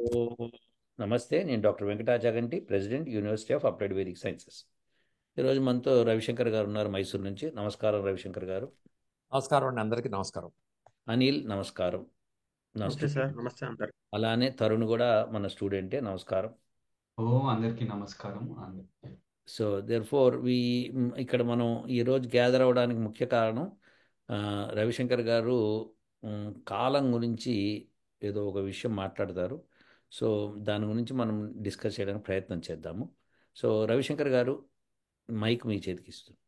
ఓ, నమస్తే. నేను doctor Venkatachaganti, president, university of applied Vedic sciences. ఈరోజు మనతో రవిశంకర్ గారు ఉన్నారు, మైసూరు నుంచి. నమస్కారం రవిశంకర్ గారు. నమస్కారం అండి, అందరికీ నమస్కారం. అనిల్, నమస్కారం, నా నమస్తే సార్. స్టూడెంట్. నమస్తే అందరు. అలానే తరుణ్ కూడా మన స్టూడెంటే. నమస్కారం. అందరికీ నమస్కారం. సో దేర్ ఫోర్ ఇక్కడ మనం ఈరోజు గ్యాదర్ అవ్వడానికి ముఖ్య కారణం, రవిశంకర్ గారు కాలం గురించి ఏదో ఒక విషయం మాట్లాడతారు. సో దాని గురించి మనం డిస్కస్ చేయడానికి ప్రయత్నం చేద్దాము. సో రవిశంకర్ గారు, మైక్ మీ చేతికి ఇస్తుంది.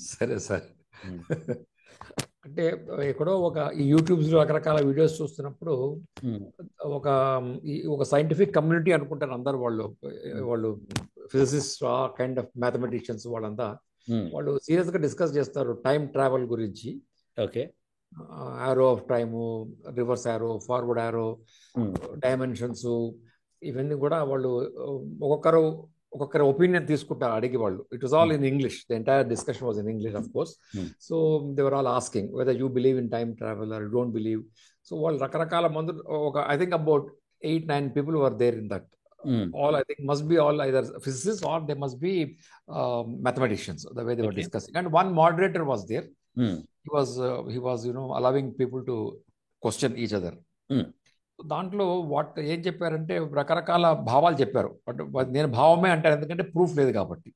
సరే సార్. అంటే ఎక్కడో ఒక యూట్యూబ్స్లో రకరకాల వీడియోస్ చూస్తున్నప్పుడు ఒక సైంటిఫిక్ కమ్యూనిటీ అనుకుంటారు అందరు. వాళ్ళు ఫిజిసిస్ట్, కైండ్ ఆఫ్ మ్యాథమెటిషియన్స్, వాళ్ళంతా వాళ్ళు సీరియస్గా డిస్కస్ చేస్తారు టైం ట్రావెల్ గురించి. Okay. Arrow of time, reverse arrow, forward arrow, dimensions, ఇవన్నీ కూడా వాళ్ళు ఒక్కొక్కరు ఒపీనియన్ తీసుకుంటారు అడిగి వాళ్ళు. It was all in English. The entire discussion was in English, of course. So they were all asking whether you believe in time travel or don't believe. So వాళ్ళు రకరకాల మంది, I think about 8-9 people were there in that. All I think must be all either physicists or they must be mathematicians, the way they were discussing. And one moderator was there. He was allowing people to question each other. దాంట్లో ఏం చెప్పారంటే రకరకాల భావాలు చెప్పారు. But నేను భావమే అంటాను, ఎందుకంటే ప్రూఫ్ లేదు కాబట్టి.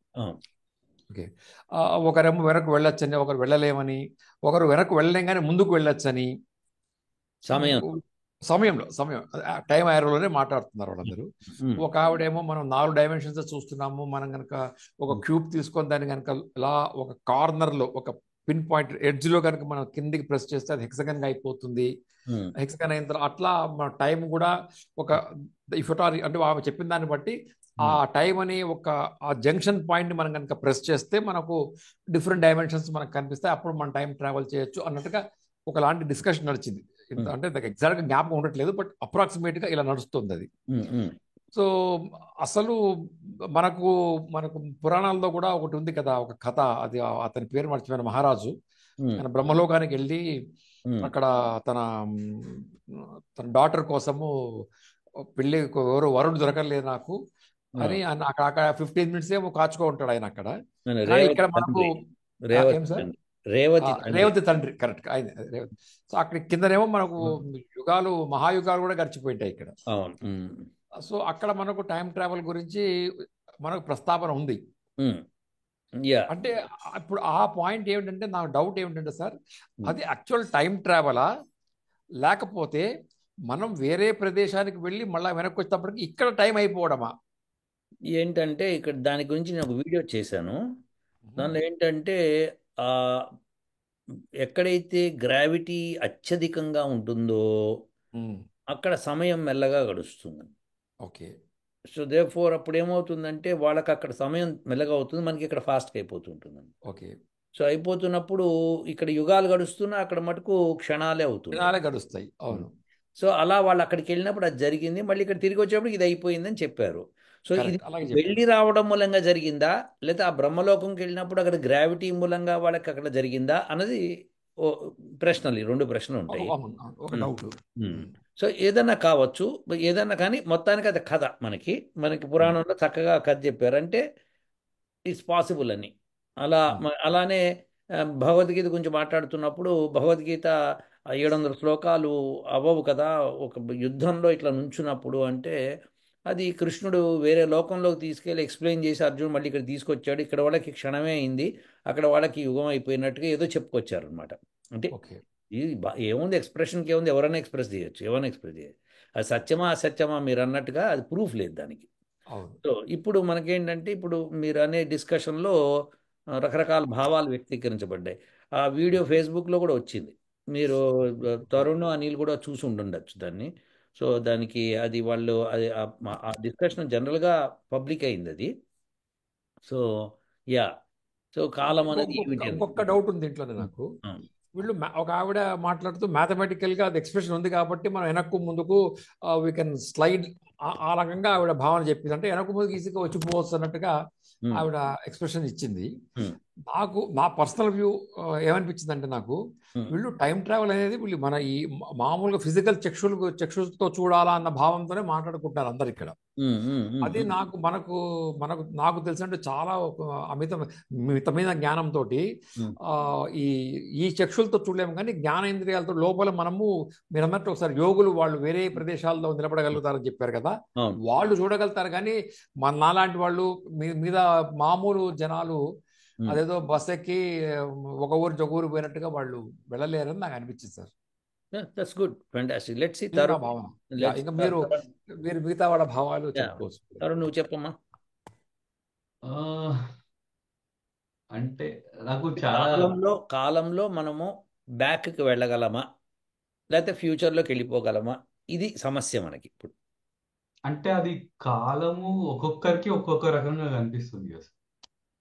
ఓకే. ఒకరేమో వెనక్కి వెళ్ళొచ్చని, ఒకరు వెళ్ళలేమని, ఒకరు వెనక్కి వెళ్ళలేం కానీ ముందుకు వెళ్ళొచ్చని. సమయం టైం యారోలోనే మాట్లాడుతున్నారు వాళ్ళందరూ. ఒక ఆవిడేమో మనం 4 డైమెన్షన్స్ చూస్తున్నాము, మనం కనుక ఒక క్యూబ్ తీసుకొని దాన్ని కనుక ఇలా ఒక కార్నర్లో ఒక పిన్ పాయింట్ ఎడ్జ్లో కనుక మనం కిందికి ప్రెస్ చేస్తే అది హెక్సగన్ అయిపోతుంది. హెక్సగన్ అయిన తర్వాత అట్లా మన టైం కూడా ఒక ఇఫోటారీ, అంటే ఆమె చెప్పిన దాన్ని బట్టి ఆ టైం అని ఆ జంక్షన్ పాయింట్ మనం కనుక ప్రెస్ చేస్తే మనకు డిఫరెంట్ డైమెన్షన్స్ మనకు కనిపిస్తాయి, అప్పుడు మనం టైం ట్రావెల్ చేయొచ్చు అన్నట్టుగా ఒకలాంటి డిస్కషన్ నడిచింది. అంటే నాకు ఎగ్జాక్ట్గా జ్ఞాపకం ఉండట్లేదు, బట్ అప్రాక్సిమేట్గా ఇలా నడుస్తుంది అది. సో అసలు మనకు పురాణాల్లో కూడా ఒకటి ఉంది కదా, ఒక కథ. అది అతని పేరు మర్చిపోయిన మహారాజు ఆయన బ్రహ్మలోకానికి వెళ్ళి అక్కడ తన డాటర్ కోసము పెళ్లి, ఎవరు వరుడు దొరకలేదు నాకు అని అక్కడ 15 minutes ఏమో కాచుకో ఉంటాడు ఆయన అక్కడ. ఇక్కడ మనకు రేవతి తండ్రి, కరెక్ట్ ఆయన రేవతి. సో అక్కడ కిందనేమో మనకు మహాయుగాలు కూడా గడిచిపోయింటాయి ఇక్కడ. సో అక్కడ మనకు టైం ట్రావెల్ గురించి మనకు ప్రస్తావన ఉంది. అంటే ఇప్పుడు ఆ పాయింట్ ఏమిటంటే, నాకు డౌట్ ఏమిటంటే సార్, అది యాక్చువల్ టైం ట్రావెలా లేకపోతే మనం వేరే ప్రదేశానికి వెళ్ళి మళ్ళీ వెనక్కి వచ్చేటప్పటికి ఇక్కడ టైం అయిపోవడమా? ఏంటంటే ఇక్కడ దాని గురించి నేను ఒక వీడియో చేశాను. దానిలో ఏంటంటే ఎక్కడైతే గ్రావిటీ అత్యధికంగా ఉంటుందో అక్కడ సమయం మెల్లగా గడుస్తుంది. ఓకే. సో దే ఫోర్ అప్పుడు ఏమవుతుందంటే వాళ్ళకి అక్కడ సమయం మెల్లగా అవుతుంది, మనకి ఇక్కడ ఫాస్ట్గా అయిపోతుంటుందండి. ఓకే. సో అయిపోతున్నప్పుడు ఇక్కడ యుగాలు గడుస్తున్నా అక్కడ మటుకు క్షణాలే గడుస్తాయి. అవును. సో అలా వాళ్ళు అక్కడికి వెళ్ళినప్పుడు అది జరిగింది, మళ్ళీ ఇక్కడ తిరిగి వచ్చేప్పుడు ఇది అయిపోయిందని చెప్పారు. సో ఇది వెళ్ళి రావడం మూలంగా జరిగిందా, లేదా ఆ బ్రహ్మలోకంకి వెళ్ళినప్పుడు అక్కడ గ్రావిటీ మూలంగా వాళ్ళకి అక్కడ జరిగిందా అన్నది ప్రశ్నలు, 2 ప్రశ్నలు ఉంటాయి. సో ఏదన్నా కావచ్చు, ఏదన్నా కానీ మొత్తానికి అది కథ. మనకి పురాణంలో చక్కగా కథ చెప్పారంటే ఇట్స్ పాసిబుల్ అని. అలానే భగవద్గీత గురించి మాట్లాడుతున్నప్పుడు భగవద్గీత 700 శ్లోకాలు అవ్వవు కదా ఒక యుద్ధంలో ఇట్లా నుంచున్నప్పుడు. అంటే అది కృష్ణుడు వేరే లోకంలోకి తీసుకెళ్ళి ఎక్స్ప్లెయిన్ చేసి అర్జునుడు మళ్ళీ ఇక్కడ తీసుకొచ్చాడు, ఇక్కడ వాళ్ళకి క్షణమే అయింది, అక్కడ వాళ్ళకి యుగం అయిపోయినట్టుగా ఏదో చెప్పుకొచ్చారు అనమాట. అంటే ఇది ఏముంది, ఎక్స్ప్రెషన్కి ఏముంది, ఎవరైనా ఎక్స్ప్రెస్ చేయొచ్చు. అది సత్యమా అసత్యమా మీరు అన్నట్టుగా అది ప్రూఫ్ లేదు దానికి. సో ఇప్పుడు మనకేంటంటే, ఇప్పుడు మీరు అనే డిస్కషన్లో రకరకాల భావాలు వ్యక్తీకరించబడ్డాయి. ఆ వీడియో ఫేస్బుక్లో కూడా వచ్చింది, మీరు తరుణ్, అనిల్ కూడా చూసి ఉండుండొచ్చు దాన్ని. సో దానికి అది వాళ్ళు అది ఆ డిస్కషన్ జనరల్గా పబ్లిక్ అయింది అది. సో సో కాలం అనేది ఇంకొక డౌట్ ఉంది ఇంట్లోనే నాకు. వీళ్ళు ఒక ఆవిడ మాట్లాడుతూ మ్యాథమెటికల్గా అది ఎక్స్ప్రెషన్ ఉంది కాబట్టి మనం వెనక్కు ముందుకు వీ కెన్ స్లైడ్, ఆ రకంగా ఆవిడ భావన చెప్పింది. అంటే వెనక్కు ముందుకు ఈజీగా వచ్చిపోవచ్చు అన్నట్టుగా ఆవిడ ఎక్స్ప్రెషన్ ఇచ్చింది. నాకు నా పర్సనల్ వ్యూ ఏమనిపించింది అంటే నాకు వీళ్ళు టైం ట్రావెల్ అనేది వీళ్ళు మన ఈ మామూలుగా ఫిజికల్ చక్షులతో చూడాలా అన్న భావంతోనే మాట్లాడుకుంటున్నారు అందరు ఇక్కడ. అది నాకు తెలిసినట్టు చాలా ఒక మితమైన జ్ఞానంతో ఈ ఈ చక్షులతో చూడలేము, కానీ జ్ఞానేంద్రియాలతో లోపల మనము మీరు అన్నట్టు ఒకసారి యోగులు వాళ్ళు వేరే ప్రదేశాల్లో నిలబడగలుగుతారని చెప్పారు కదా, వాళ్ళు చూడగలుగుతారు. కానీ నాలాంటి వాళ్ళు మీద మామూలు జనాలు అదేదో బస్ ఎక్కి ఒక ఊరు ఒక ఊరు పోయినట్టుగా వాళ్ళు వెళ్ళలేరని నాకు అనిపించింది sir. That's good, fantastic. Let's see ఇది నా తరుణ్. భావన. ఇంకా మీరు మిగతా వాళ్ళ భావాలు చెప్పుకోవచ్చు. తరుణ్, నువ్వు చెప్పమ్మా. అంటే నాకు చాలా కాలంలో మనము బ్యాక్కి వెళ్ళగలమా లేకపోతే ఫ్యూచర్లోకి వెళ్ళిపోగలమా, ఇది సమస్య మనకి ఇప్పుడు. అంటే అది కాలము ఒక్కొక్కరికి ఒక్కొక్క రకంగా కనిపిస్తుంది కదా సార్.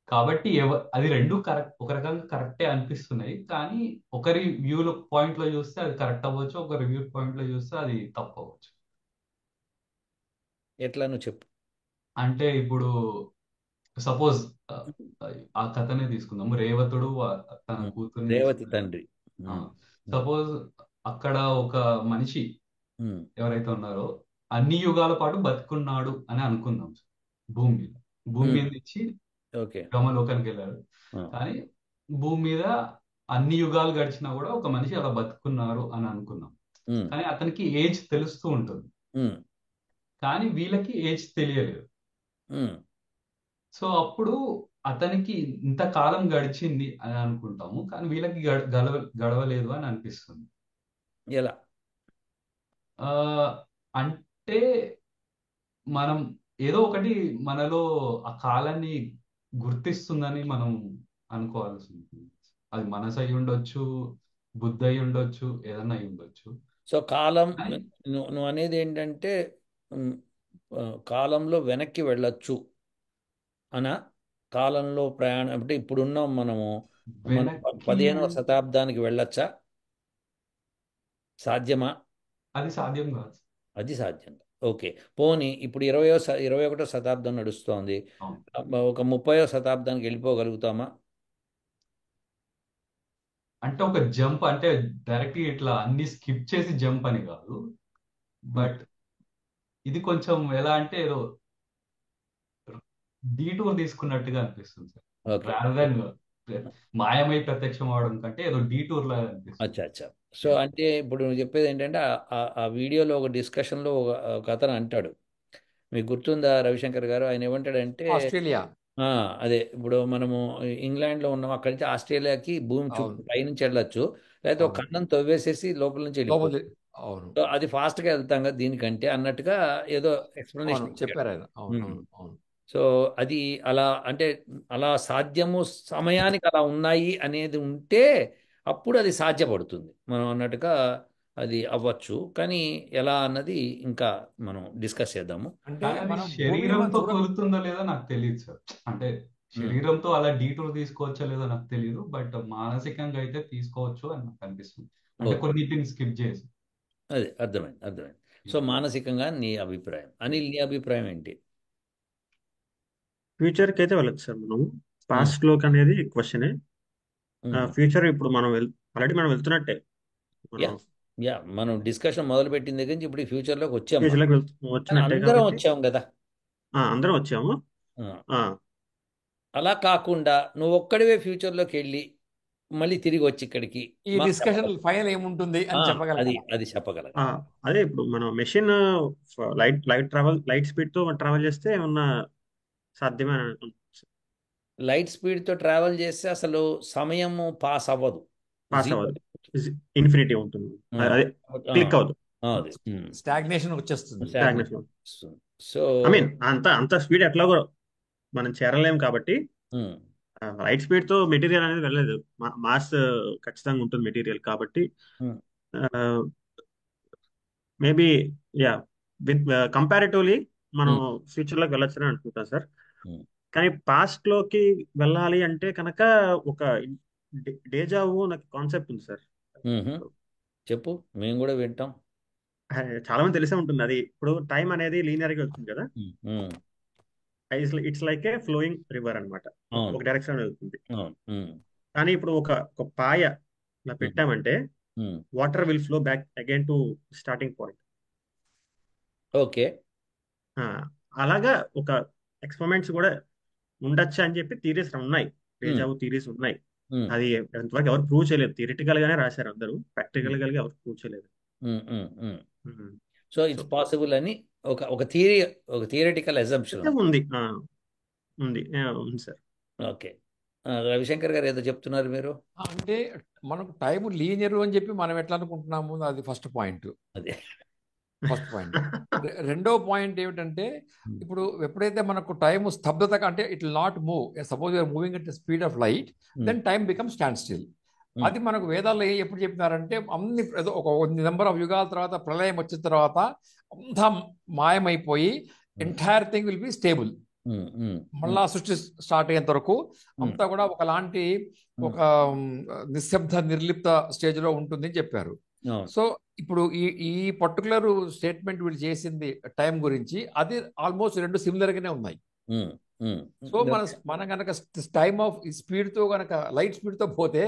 కాబట్టి అది రెండు కరెక్ట్, ఒక రకంగా కరెక్టే అనిపిస్తున్నాయి. కానీ ఒకరి పాయింట్ లో చూస్తే అది కరెక్ట్ అవ్వచ్చు, ఒకరి పాయింట్ లో చూస్తే అది తప్పు అవ్వచ్చు. ఎట్లా నువ్వు చెప్పు. అంటే ఇప్పుడు సపోజ్ ఆ కథనే తీసుకుందాం. రేవతుడు తన కూతుర్ని రేవతి తండ్రి. సపోజ్ అక్కడ ఒక మనిషి ఎవరైతే ఉన్నారో అన్ని యుగాల పాటు బతుకున్నాడు అని అనుకుందాం. భూమి మీద ఇచ్చి బ్రహ్మలోకానికి వెళ్ళాడు. కానీ భూమి మీద అన్ని యుగాలు గడిచినా కూడా ఒక మనిషి అలా బతుకున్నారు అని అనుకుందాం. కానీ అతనికి ఏజ్ తెలుస్తూ ఉంటుంది, కానీ వీళ్ళకి ఏజ్ తెలియలేదు. సో అప్పుడు అతనికి ఇంతకాలం గడిచింది అని అనుకుంటాము, కానీ వీళ్ళకి గడవలేదు అని అనిపిస్తుంది. ఎలా అంటే మనం ఏదో ఒకటి మనలో ఆ కాలాన్ని గుర్తిస్తుందని మనం అనుకోవాల్సి ఉంటుంది. అది మనసు అయి ఉండొచ్చు, బుద్ధి అయి ఉండొచ్చు, ఏదన్నా అయి ఉండొచ్చు. సో కాలం, నువ్వు అనేది ఏంటంటే కాలంలో వెనక్కి వెళ్ళొచ్చు అనా? కాలంలో ప్రయాణం అంటే ఇప్పుడున్నాం మనము 15వ శతాబ్దానికి వెళ్ళొచ్చా? సాధ్యమా? అది సాధ్యం కాదు. అది సాధ్యం. ఓకే, పోనీ ఇప్పుడు 21వ శతాబ్దం నడుస్తోంది, ఒక 30వ శతాబ్దానికి వెళ్ళిపోగలుగుతామా? అంటే ఒక జంప్, అంటే డైరెక్ట్ ఇట్లా అన్ని స్కిప్ చేసి జంప్ అని కాదు, బట్ ఇది కొంచెం ఎలా అంటే ఏదో డీటూర్ తీసుకున్నట్టుగా అనిపిస్తుంది సార్. రాదర్ దెన్ మాయమై ప్రత్యక్షం అవడం కంటే ఏదో డీటూర్ లాగా అనిపిస్తుంది. అచ్చా. సో అంటే ఇప్పుడు నువ్వు చెప్పేది ఏంటంటే ఆ వీడియోలో ఒక డిస్కషన్లో ఒక అతను అంటాడు, మీకు గుర్తుందా రవిశంకర్ గారు? ఆయన ఏమంటాడంటే ఆస్ట్రేలియా, అదే ఇప్పుడు మనము ఇంగ్లాండ్లో ఉన్నాం, అక్కడి నుంచి ఆస్ట్రేలియాకి భూమి చుట్టూ పైనుంచి వెళ్ళొచ్చు, లేకపోతే ఒక కన్నం తవ్వేసేసి లోపల నుంచి వెళ్ళిపోవచ్చు. సో అది ఫాస్ట్గా వెళ్తాం కదా దీనికంటే అన్నట్టుగా ఏదో ఎక్స్ప్లెనేషన్ చెప్పారు. సో అది అలా అంటే అలా సాధ్యము, సమయానికి అలా ఉన్నాయి అనేది ఉంటే అప్పుడు అది సాధ్యపడుతుంది మనం అన్నట్టుగా అది అవ్వచ్చు. కానీ ఎలా అన్నది ఇంకా మనం డిస్కస్ చేద్దాము. అంటే శరీరంతో కొలుతుందో లేదో నాకు తెలియదు సార్. అంటే శరీరంతో అలా డీటూర్ తీసుకోవచ్చో లేదో నాకు తెలియదు, బట్ మానసికంగా అయితే తీసుకోవచ్చు అని నాకు అనిపిస్తుంది. అంటే కొన్నిటిని స్కిప్ చేసి. అదే అర్థమైంది. సో మానసికంగా నీ అభిప్రాయం. అనిల్, నీ అభిప్రాయం ఏంటి? ఫ్యూచర్కి అయితే వెళ్ళచ్చు సార్. మనం పాస్ట్ లోకి అనేది క్వశ్చనే. ఫ్యూచర్ ఇప్పుడు మనం ఆల్రెడీ మనం వెళ్తున్నట్టే. మనం డిస్కషన్ మొదలు పెట్టిన దగ్గర నుంచి ఇప్పుడు ఫ్యూచర్లోకి వచ్చాము. వచ్చినట్టే అందరం వచ్చాము కదా. అందరం వచ్చాము. అలా కాకుండా నువ్వు ఒక్కడివే ఫ్యూచర్లోకి వెళ్ళి మళ్ళీ తిరిగి వచ్చి ఇక్కడికి ఈ డిస్కషన్ ఫైనల్ ఏముంటుంది అని అది చెప్పగలరు. అదే ఇప్పుడు మనం మెషిన్ లైట్ స్పీడ్ తో ట్రావెల్ చేస్తే ఏమన్నా సాధ్యమే? లైట్ స్పీడ్ తో ట్రావెల్ చేస్తే అసలు సమయం పాస్ అవ్వదు, ఇన్ఫినిటీ ఉంటుంది, అదే క్లిక్ అవ్వదు, స్టాగ్నేషన్ వచ్చేస్తుంది. సో ఐ మీన్ అంత స్పీడ్ ఎట్లాగో మనం చేరలేము కాబట్టి లైట్ స్పీడ్ తో మెటీరియల్ అనేది వెళ్ళలేదు. మాస్ ఖచ్చితంగా ఉంటుంది మెటీరియల్ కాబట్టి మేబీ విత్ కంపారిటివ్లీ మనం ఫ్యూచర్ లోకి వెళ్ళొచ్చని అనుకుంటాం సార్. కానీ పాస్ట్ లోకి వెళ్ళాలి అంటే కనుక ఒక డేజావు నాకు కాన్సెప్ట్ ఉంది సార్. చెప్పు, మేము కూడా వింటాం. చాలా మంది తెలిసే ఉంటుంది అది. ఇప్పుడు టైం అనేది లీనియర్ గా వెళ్తుంది కదా. It's like A flowing river అనమాట, ఒక అవును డైరెక్షన్ వెళ్తుంది. అవును కానీ ఇప్పుడు ఒక పాయ ఇలా పెట్టామంటే water will flow back again to starting point. Okay అలాగా ఒక ఎక్స్పెరిమెంట్స్ కూడా ఉండొచ్చు అని చెప్పి థీరీస్ ఉన్నాయి, డేజావు థీరీస్ ఉన్నాయి. అది ఎంతవరకు ఎవరు ప్రూవ్ చేయలేదు, థియరిటికల్ గానే రాశారు అందరూ, ప్రాక్టికల్ గా ఎవరు ప్రూవ్ చేయలేదు. సో ఇట్స్ పాసిబుల్ అని ఒక థియరీ, ఒక థియరిటికల్ అజంప్షన్ ఉంది ఉంది ఉంది సార్. ఓకే రవిశంకర్ గారు ఏదో చెప్తున్నారు మీరు. అంటే మనకు టైం లీనియర్ అని చెప్పి మనం ఎట్లా అనుకుంటున్నాము, అది ఫస్ట్ పాయింట్. అదే ఫస్ట్ పాయింట్. రెండో పాయింట్ ఏమిటంటే, ఇప్పుడు ఎప్పుడైతే మనకు టైం స్తబ్దత, అంటే it will not move, suppose you're moving at the speed of light, then time become stand still. అది మనకు వేదాల్లో ఎప్పుడు చెప్పినారంటే, అన్ని ఒక నెంబర్ ఆఫ్ యుగాల తర్వాత ప్రళయం వచ్చిన తర్వాత అంతా మాయమైపోయి entire thing will be stable. మళ్ళా సృష్టి స్టార్ట్ అయ్యేంత వరకు అంతా కూడా ఒకలాంటి ఒక నిశ్శబ్ద నిర్లిప్త స్టేజ్ లో ఉంటుంది అని చెప్పారు. సో ఇప్పుడు ఈ పర్టికులర్ స్టేట్మెంట్ వీళ్ళు చేసింది టైం గురించి, అది ఆల్మోస్ట్ రెండు సిమిలర్ గానే ఉన్నాయి. సో మన కనుక టైమ్ ఆఫ్ స్పీడ్ తో కనుక లైట్ స్పీడ్ తో పోతే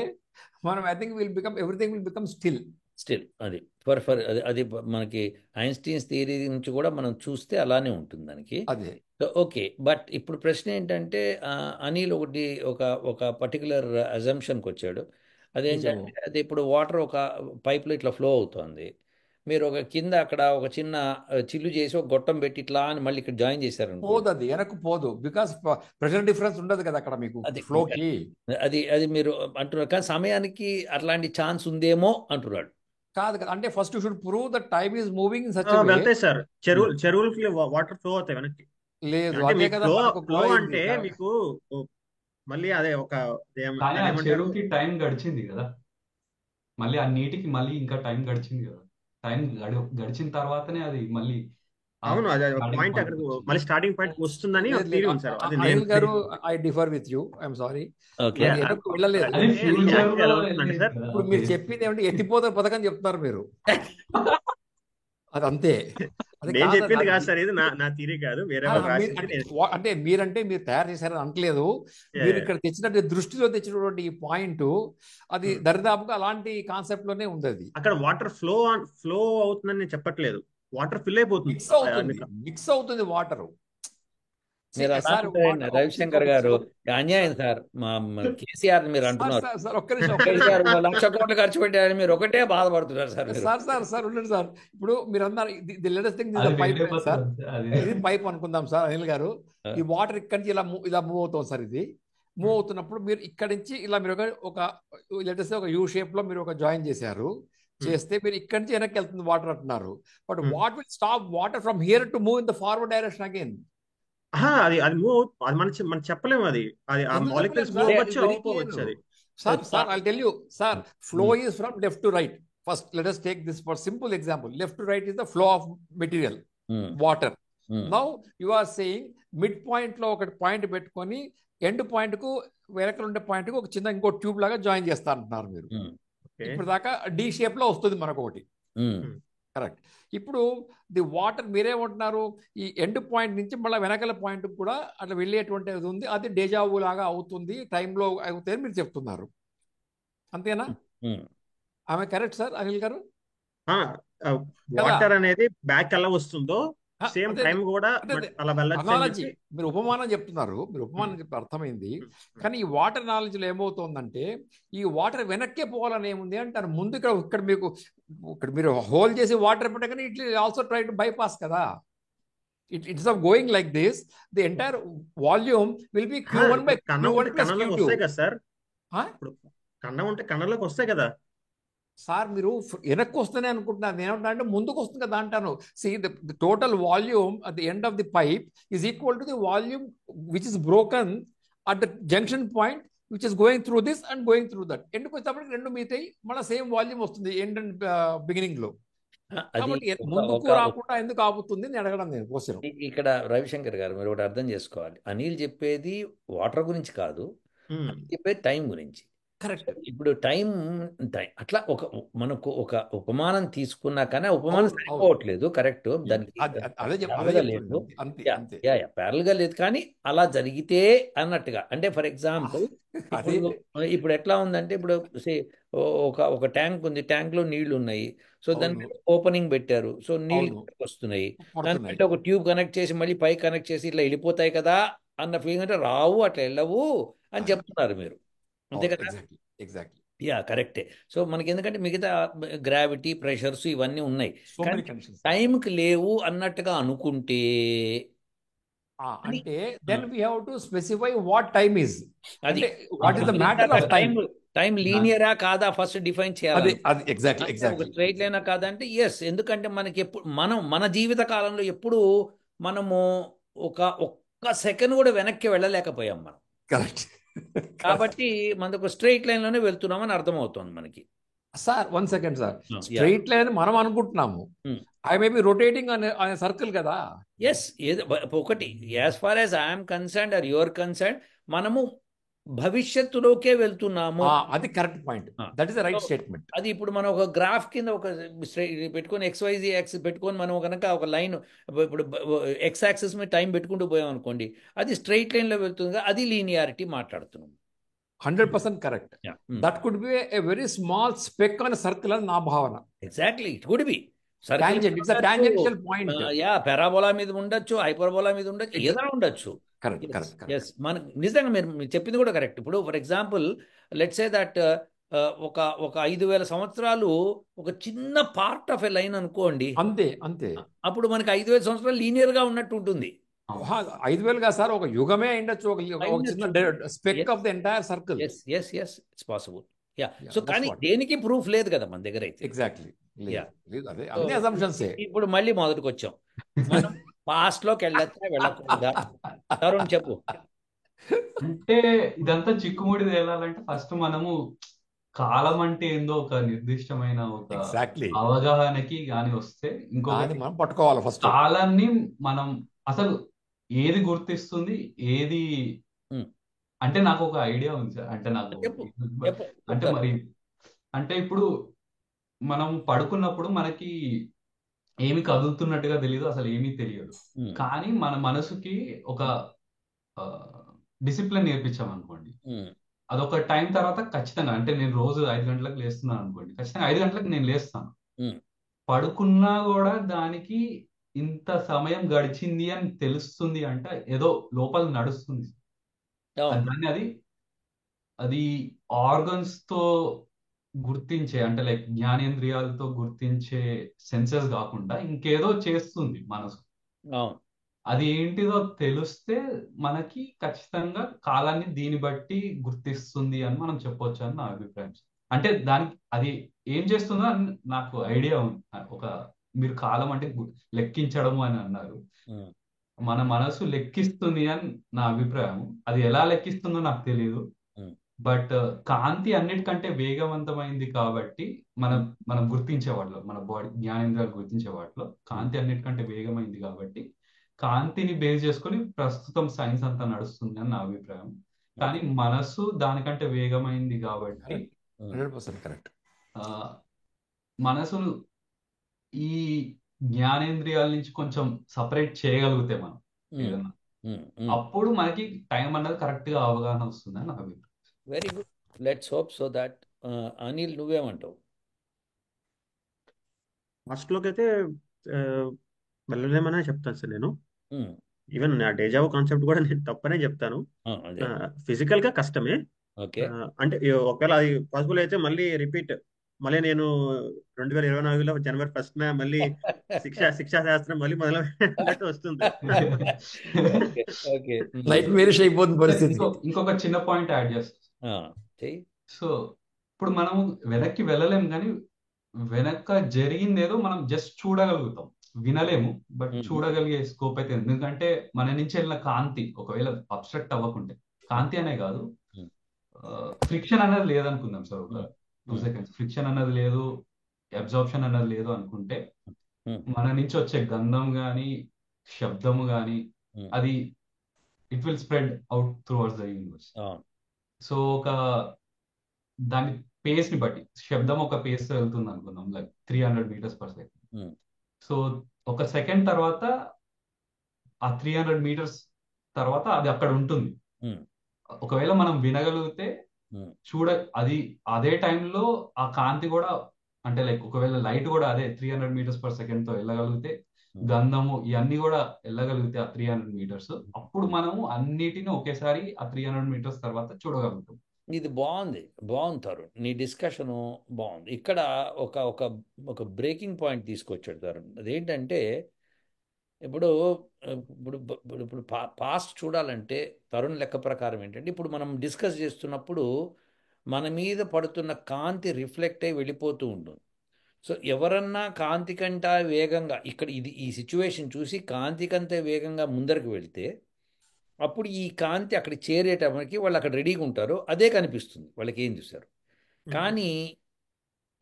మనం I think everything will become still. అది అది మనకి ఐన్స్టీన్స్ థియరీ నుంచి కూడా మనం చూస్తే అలానే ఉంటుంది దానికి. అదే ఓకే. బట్ ఇప్పుడు ప్రశ్న ఏంటంటే, అనిల్ ఒక పర్టికులర్ అజంప్షన్కి వచ్చాడు. అదేంటంటే, అది ఇప్పుడు వాటర్ ఒక పైప్లో ఇట్లా ఫ్లో అవుతుంది, మీరు ఒక కింద అక్కడ ఒక చిన్న చిల్లు చేసి ఒక గొట్టం పెట్టి ఇట్లా అని మళ్ళీ ఇక్కడ జాయిన్ చేశారు, పోదు, అది వెనక్కు పోదు, బికాస్ ప్రెషర్ డిఫరెన్స్ ఉండదు కదా అక్కడ మీకు ఫ్లోకి. అది మీరు అంటున్నారు, కానీ సమయానికి అట్లాంటి ఛాన్స్ ఉందేమో అంటున్నాడు. కాదు కదా, అంటే first you should prove the time is moving in such వెళ్తాయి సార్, చెరువులకి వాటర్ ఫ్లో అవుతాయి వెనక్కి. లేదు అదే కదా ఫ్లో అంటే మీకు మళ్ళీ అదే ఒక చెరువుకి టైం గడిచింది కదా, మళ్ళీ ఆ నీటికి మళ్ళీ ఇంకా టైం గడిచింది కదా, టైం గడిచిన తర్వాతనే అది మళ్ళీ. అవును, అది పాయింట్ అక్కడ మళ్ళీ స్టార్టింగ్ పాయింట్ వస్తుందని థియరీ ఉంది సార్. అది అనిల్ గారు, I differ with you, I'm sorry, వెళ్ళలేదు. ఇప్పుడు మీరు చెప్పింది ఏమంటే ఎత్తిపోతల పథకం చెప్తున్నారు మీరు, అదంతే. నేను చెప్పింది కాదు సార్, ఇది నా థియరీ కాదు, వేరే అంటే మీరు తయారు చేశారని అనట్లేదు, మీరు ఇక్కడ తెచ్చినట్టు దృష్టిలో తెచ్చినటువంటి ఈ పాయింట్ అది దరిదాపుగా అలాంటి కాన్సెప్ట్ లోనే ఉంది. అది అక్కడ వాటర్ ఫ్లో అవుతుందని నేను చెప్పట్లేదు, వాటర్ ఫిల్ అయిపోతుంది, మిక్స్ అవుతుంది వాటర్. రవిశంకర్ గారు అన్యాయం సార్, కేసీఆర్ మీరు అంటున్నారు 1,00,000 కోట్లు ఖర్చు పెట్టారని మీరు ఒకటే బాధపడుతున్నారు సార్. సార్ ఉండండి సార్, ఇప్పుడు మీరు అన్నారు పైప్ సార్, ఇది పైప్ అనుకుందాం సార్ అనిల్ గారు, ఈ వాటర్ ఇక్కడి నుంచి ఇలా మూవ్ అవుతాం సార్. ఇది మూవ్ అవుతున్నప్పుడు మీరు ఇక్కడి నుంచి ఇలా మీరు ఒక యూ షేప్ లో మీరు ఒక జాయిన్ చేస్తే మీరు ఇక్కడి నుంచి వెనక్కి వెళ్తుంది వాటర్ అంటున్నారు. But what will stop water from here to move in the forward direction again? అది మూవ్, అది మనం చెప్పలేము, అది మాలిక్యూల్స్ మూవ్ అవ్వచ్చు అవ్వకపోవచ్చు. అది sir I tell you sir, flow is from left to right. First let us take this for simple example. Left to right is the flow of material, water. Now you are saying mid point లో ఒక point పెట్టుకొని end point కు వెనకలు ఉండే point కు ఒక చిన్న ఇంకో tube లాగా జాయిన్ చేస్తా అంటున్నారు మీరు. ఇప్పుడు దాకా డి షేప్ లో వస్తుంది మనకు ఒకటి, కరెక్ట్. ఇప్పుడు ది వాటర్ మీరేమంటున్నారు, ఈ ఎండ్ పాయింట్ నుంచి మళ్ళీ వెనకల పాయింట్ కూడా అట్లా వెళ్ళేటువంటి ఉంది, అది డేజావు లాగా అవుతుంది, టైంలో అవుతుంది మీరు చెప్తున్నారు, అంతేనా? ఆమె కరెక్ట్ సార్ అనిల్ గారు? వాటర్ అనేది బ్యాక్ ఎలా వస్తుందో సేమ్ టైం కూడా అలా వెళ్ళొచ్చు. మీరు ఉపమానం చెప్తున్నారు, అర్థమైంది. కానీ ఈ వాటర్ నాలెడ్జ్ లో ఏమవుతుందంటే, ఈ వాటర్ వెనక్కే పోవాలని ఏముంది అంటారు. ముందు ఇక్కడ మీరు హోల్ చేసి వాటర్ పెట్టే కానీ it also try to bypass కదా. It's of going like this, the entire volume will be Q1 by Q1 plus Q2. వస్తాయి కదా సార్, ఇప్పుడు కన్నం ఉంటే కన్నంలోకి వస్తాయి కదా సార్. మీరు వెనక్కి వస్తూనే అనుకుంటున్నారు, నేనేమంటా అంటే ముందుకు వస్తుంది కదా అంటాను. See, the total volume at the end of the pipe is equal to the volume which is broken at the junction point which is going through this and going through that. ఎందుకు వచ్చేటప్పటికి రెండు మిగతాయి మళ్ళీ same volume వస్తుంది end and beginning లో. కాబట్టి ముందుకు రాకుండా ఎందుకు ఆపుతుంది అని అడగడం నేను క్వశ్చన్. ఇక్కడ రవిశంకర్ గారు మీరు ఒకటి అర్థం చేసుకోవాలి, అనిల్ చెప్పేది వాటర్ గురించి కాదు, చెప్పేది టైం గురించి. కరెక్ట్. ఇప్పుడు టైం అట్లా మనకు ఒక ఉపమానం తీసుకున్నా కానీ ఆ ఉపమానం అవును, అవును. సరిపోవట్లేదు, కరెక్ట్, దానికి అదే parallel గా లేదు. చెప్తుంది. అంతే యా అంతే. యా parallel గా లేదు, కానీ అలా జరిగితే అన్నట్టుగా. అంటే ఫర్ ఎగ్జాంపుల్ అదే ఇప్పుడు ఎట్లా ఉందంటే, ఇప్పుడు ఒక ట్యాంక్ ఉంది, ట్యాంక్ లో నీళ్లు ఉన్నాయి. సో దాని అవును, మీద ఓపెనింగ్ పెట్టారు, సో నీళ్లు అవును, కిందకి వస్తున్నాయి. పడుతున్నాయి. దానికంటే ఒక ట్యూబ్ కనెక్ట్ చేసి మళ్ళీ పై కనెక్ట్ చేసి ఇట్లా వెళ్ళిపోతాయి కదా అన్న ఫీలింగ్, అంటే రావు, అట్లా వెళ్ళవు అని అది చెప్తున్నారు మీరు, అంతే కదా? Exactly exactly. యా కరెక్టే. సో మనకి ఎందుకంటే మిగతా గ్రావిటీ, ప్రెషర్స్ ఇవన్నీ ఉన్నాయి, సో కానీ మెనీ కండిషన్స్. టైంకి లేవు అన్నట్టుగా అనుకుంటే అది అంటే then we have to specify what time is, అది అంటే what is the matter of time. Time లీనియరా కాదా ఫస్ట్ డిఫైన్ అదే చేయాలి. అది ఎగ్జాక్ట్లీ ఒక ఎగ్జాక్ట్లీ. స్ట్రైట్ లైనా కాదా అంటే ఎస్, ఎందుకంటే మనకి ఎప్పుడు మన జీవిత కాలంలో ఎప్పుడు మనము ఒక్క సెకండ్ కూడా వెనక్కి వెళ్ళలేకపోయాం మనం. కరెక్ట్. కాబట్టి మనకు స్ట్రైట్ లైన్ లోనే వెళ్తున్నామని అర్థమవుతుంది మనకి. Sir 1 second sir, straight line మనం అనుకుంటున్నాము, ఐ మే బి రొటేటింగ్ అనే సర్కిల్ కదా. ఎస్, ఏదో ఒకటి, as far as I'm concerned or your concerned, మనము భవిష్యత్తులోకే వెళ్తున్నాము. అది correct point, that is the right statement. అది ఇప్పుడు మనం ఒక గ్రాఫ్ కింద ఒక పెట్టుకొని XYZ యాక్సిస్ పెట్టుకొని మనం కనుక ఒక లైన్, ఇప్పుడు X యాక్సిస్ మీద టైం పెట్టుకుంటూ పోయాం అనుకోండి, అది స్ట్రైట్ లైన్ లో వెళ్తుంది, అది లీనియారిటీ మాట్లాడుతున్నాం. 100% correct. That could be a very small spec on circle అని నా భావన. Exactly, it could be it's a tangential point. Parabola మీద ఉండొచ్చు, హైపర్బోలా మీద ఉండొచ్చు, ఏదైనా ఉండొచ్చు. కరెక్ట్. మన నిజంగా మీరు చెప్పింది కూడా కరెక్ట్. ఇప్పుడు for example let's say that ఒక 5,000 సంవత్సరాలు ఒక చిన్న పార్ట్ ఆఫ్ ఎ లైన్ అనుకోండి, అంతే. అప్పుడు మనకి 5,000 సంవత్సరాలు లీనియర్ గా ఉన్నట్టు ఉంటుంది. 5,000 గా సార్, ఒక యుగమే ఉండొచ్చు, ఒక చిన్న speck of the entire circle. Yes it's possible. Yeah, so కానీ దేనికి ప్రూఫ్ లేదు కదా మన దగ్గర అయితే. ఎగ్జాక్ట్లీ. అదే అన్ని అసంప్షన్స్. ఇప్పుడు మళ్ళీ మొదటికి వచ్చాం, మనం పాస్ట్ లోకి వెళ్ళొచ్చా వెళ్ళకూడదా? తరుణ్ చెప్పు. అంటే ఇదంతా చిక్కుముడి తేలాలంటే ఫస్ట్ మనము కాలం అంటే ఏందో ఒక నిర్దిష్టమైన ఒక అవగాహనకి గాని వస్తే, ఇంకొకటి మనం పట్టుకోవాలి ఫస్ట్ కాలాన్ని. మనం అసలు ఏది గుర్తిస్తుంది, ఏది అంటే నాకు ఒక ఐడియా ఉంది సార్. అంటే నాకు అంటే మరి అంటే ఇప్పుడు మనం పడుకున్నప్పుడు మనకి ఏమి కదులుతున్నట్టుగా తెలియదు, అసలు ఏమీ తెలియదు. కానీ మన మనసుకి ఒక డిసిప్లిన్ నేర్పించాం అనుకోండి, అదొక టైం తర్వాత ఖచ్చితంగా, అంటే నేను రోజు 5 గంటలకు లేస్తున్నాను అనుకోండి, ఖచ్చితంగా 5 గంటలకు నేను లేస్తాను. పడుకున్నా కూడా దానికి ఇంత సమయం గడిచింది అని తెలుస్తుంది, అంటే ఏదో లోపల నడుస్తుంది దాన్ని. అది ఆర్గన్స్ తో గుర్తించే, అంటే లైక్ జ్ఞానేంద్రియాలతో గుర్తించే సెన్సెస్ కాకుండా ఇంకేదో చేస్తుంది మనసు. అది ఏంటిదో తెలిస్తే మనకి ఖచ్చితంగా కాలాన్ని దీన్ని బట్టి గుర్తిస్తుంది అని మనం చెప్పొచ్చు అని నా అభిప్రాయం. అంటే దానికి అది ఏం చేస్తుందో అని నాకు ఐడియా ఉంది. ఒక మీరు కాలం అంటే లెక్కించడము అని అన్నారు, మన మనసు లెక్కిస్తుంది అని నా అభిప్రాయం. అది ఎలా లెక్కిస్తుందో నాకు తెలియదు, బట్ కాంతి అన్నిటికంటే వేగవంతమైంది కాబట్టి మనం గుర్తించే వాటిలో, మన బాడీ జ్ఞానేంద్రియాలు గుర్తించే వాటిలో కాంతి అన్నిటికంటే వేగమైంది కాబట్టి కాంతిని బేస్ చేసుకొని ప్రస్తుతం సైన్స్ అంతా నడుస్తుంది అని నా అభిప్రాయం. కానీ మనసు దానికంటే వేగమైంది కాబట్టి 100% కరెక్ట్. మనసును ఈ జ్ఞానేంద్రియాల నుంచి కొంచెం సపరేట్ చేయగలిగితే మనం ఏదన్నా, అప్పుడు మనకి టైం అన్నది కరెక్ట్ గా అవగాహన వస్తుందని నా అభిప్రాయం. Very good, let's hope so that. Anil, నువ్వేమంటావు? ఫస్ట్ లోకి అయితే వెళ్ళలేమనే చెప్తాను సార్ నేను. ఈవెన్ నా డేజావో కాన్సెప్ట్ కూడా నేను తప్పనే చెప్తాను. ఫిజికల్ గా కష్టమే, అంటే ఒకవేళ అది పాసిబుల్ అయితే మళ్ళీ రిపీట్, మళ్ళీ నేను 2024లో జనవరి 1st మళ్ళీ శిక్షా శాస్త్రం మళ్ళీ మొదలైనట్టు వస్తుంది. ఇంకొక చిన్న పాయింట్ యాడ్ చేస్తా. సో ఇప్పుడు మనం వెనక్కి వెళ్ళలేము, కానీ వెనక జరిగిందేదో మనం జస్ట్ చూడగలుగుతాం, వినలేము, బట్ చూడగలిగే స్కోప్ అయితే. ఎందుకంటే మన నుంచి వెళ్ళిన కాంతి ఒకవేళ అబ్స్ట్రక్ట్ అవ్వకుంటే, కాంతి అనే కాదు, ఫ్రిక్షన్ అనేది లేదనుకుందాం సార్, ఒక 2 seconds ఫ్రిక్షన్ అన్నది లేదు, అబ్జార్ప్షన్ అన్నది లేదు అనుకుంటే, మన నుంచి వచ్చే గంధం గాని శబ్దము గాని అది it will spread out towards the universe. So ఒక దాని పేస్ ని బట్టి, శబ్దం ఒక పేస్ వెళ్తుంది అనుకుందాం, like 300 meters per second. So ఒక సెకండ్ తర్వాత ఆ 300 meters తర్వాత అది అక్కడ ఉంటుంది. ఒకవేళ మనం వినగలిగితే అది అదే టైంలో ఆ కాంతి కూడా, అంటే లైక్ ఒకవేళ లైట్ కూడా అదే 300 meters per second తో వెళ్ళగలిగితే, గంధము ఇవన్నీ కూడా వెళ్ళగలిగితే ఆ 300 meters, అప్పుడు మనము అన్నిటిని ఒకేసారి ఆ 300 meters తర్వాత చూడగలుగుతాం. ఇది బాగుంది తరుణ్, నీ డిస్కషను బాగుంది. ఇక్కడ ఒక ఒక ఒక బ్రేకింగ్ పాయింట్ తీసుకొచ్చాడు తరుణ్. అదేంటంటే ఇప్పుడు ఇప్పుడు ఇప్పుడు పాస్ట్ చూడాలంటే తరుణ్ లెక్క ప్రకారం ఏంటంటే, ఇప్పుడు మనం డిస్కస్ చేస్తున్నప్పుడు మన మీద పడుతున్న కాంతి రిఫ్లెక్ట్ అయి వెళ్ళిపోతూ ఉంటుంది. సో ఎవరన్నా కాంతి కంటే వేగంగా, ఇక్కడ ఈ సిచ్యువేషన్ చూసి కాంతి కంటే వేగంగా ముందరకు వెళ్తే, అప్పుడు ఈ కాంతి అక్కడ చేరేటప్పటికి వాళ్ళు అక్కడ రెడీగా ఉంటారు, అదే కనిపిస్తుంది వాళ్ళకి ఏం చూశారు. కానీ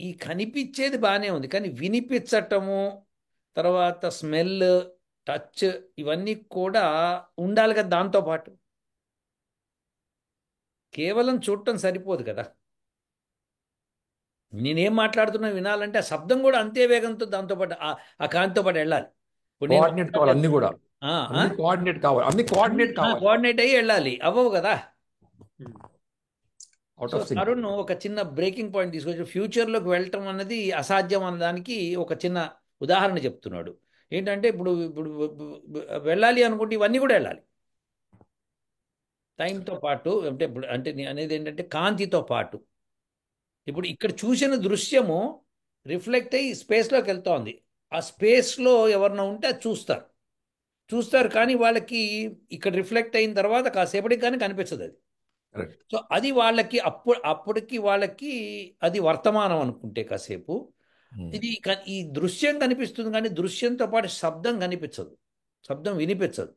ఈ కనిపించేది బాగానే ఉంది, కానీ వినిపించటము, తర్వాత స్మెల్, టచ్, ఇవన్నీ కూడా ఉండాలి కదా దాంతోపాటు. కేవలం చూడటం సరిపోదు కదా. నేనేం మాట్లాడుతున్నా వినాలంటే ఆ శబ్దం కూడా అంతే వేగంతో దాంతోపాటు ఆ కాంతితో పాటు వెళ్ళాలి. కోఆర్డినేట్ అయ్యి వెళ్ళాలి, అవ్వవు కదా. అరుణ్ ఒక చిన్న బ్రేకింగ్ పాయింట్ తీసుకొచ్చి ఫ్యూచర్లోకి వెళ్ళటం అన్నది అసాధ్యం అన్నదానికి ఒక చిన్న ఉదాహరణ చెప్తున్నాడు. ఏంటంటే ఇప్పుడు వెళ్ళాలి అనుకుంటే ఇవన్నీ కూడా వెళ్ళాలి టైంతో పాటు. అంటే అనేది ఏంటంటే కాంతితో పాటు. ఇప్పుడు ఇక్కడ చూసిన దృశ్యము రిఫ్లెక్ట్ అయ్యి స్పేస్లోకి వెళ్తోంది. ఆ స్పేస్లో ఎవరన్నా ఉంటే అది చూస్తారు, కానీ వాళ్ళకి ఇక్కడ రిఫ్లెక్ట్ అయిన తర్వాత కాసేపటికి కానీ కనిపించదు అది. సో అది వాళ్ళకి అప్పటికి వాళ్ళకి అది వర్తమానం అనుకుంటే కాసేపు ఇది ఈ దృశ్యం కనిపిస్తుంది, కానీ దృశ్యంతో పాటు శబ్దం కనిపించదు, శబ్దం వినిపించదు.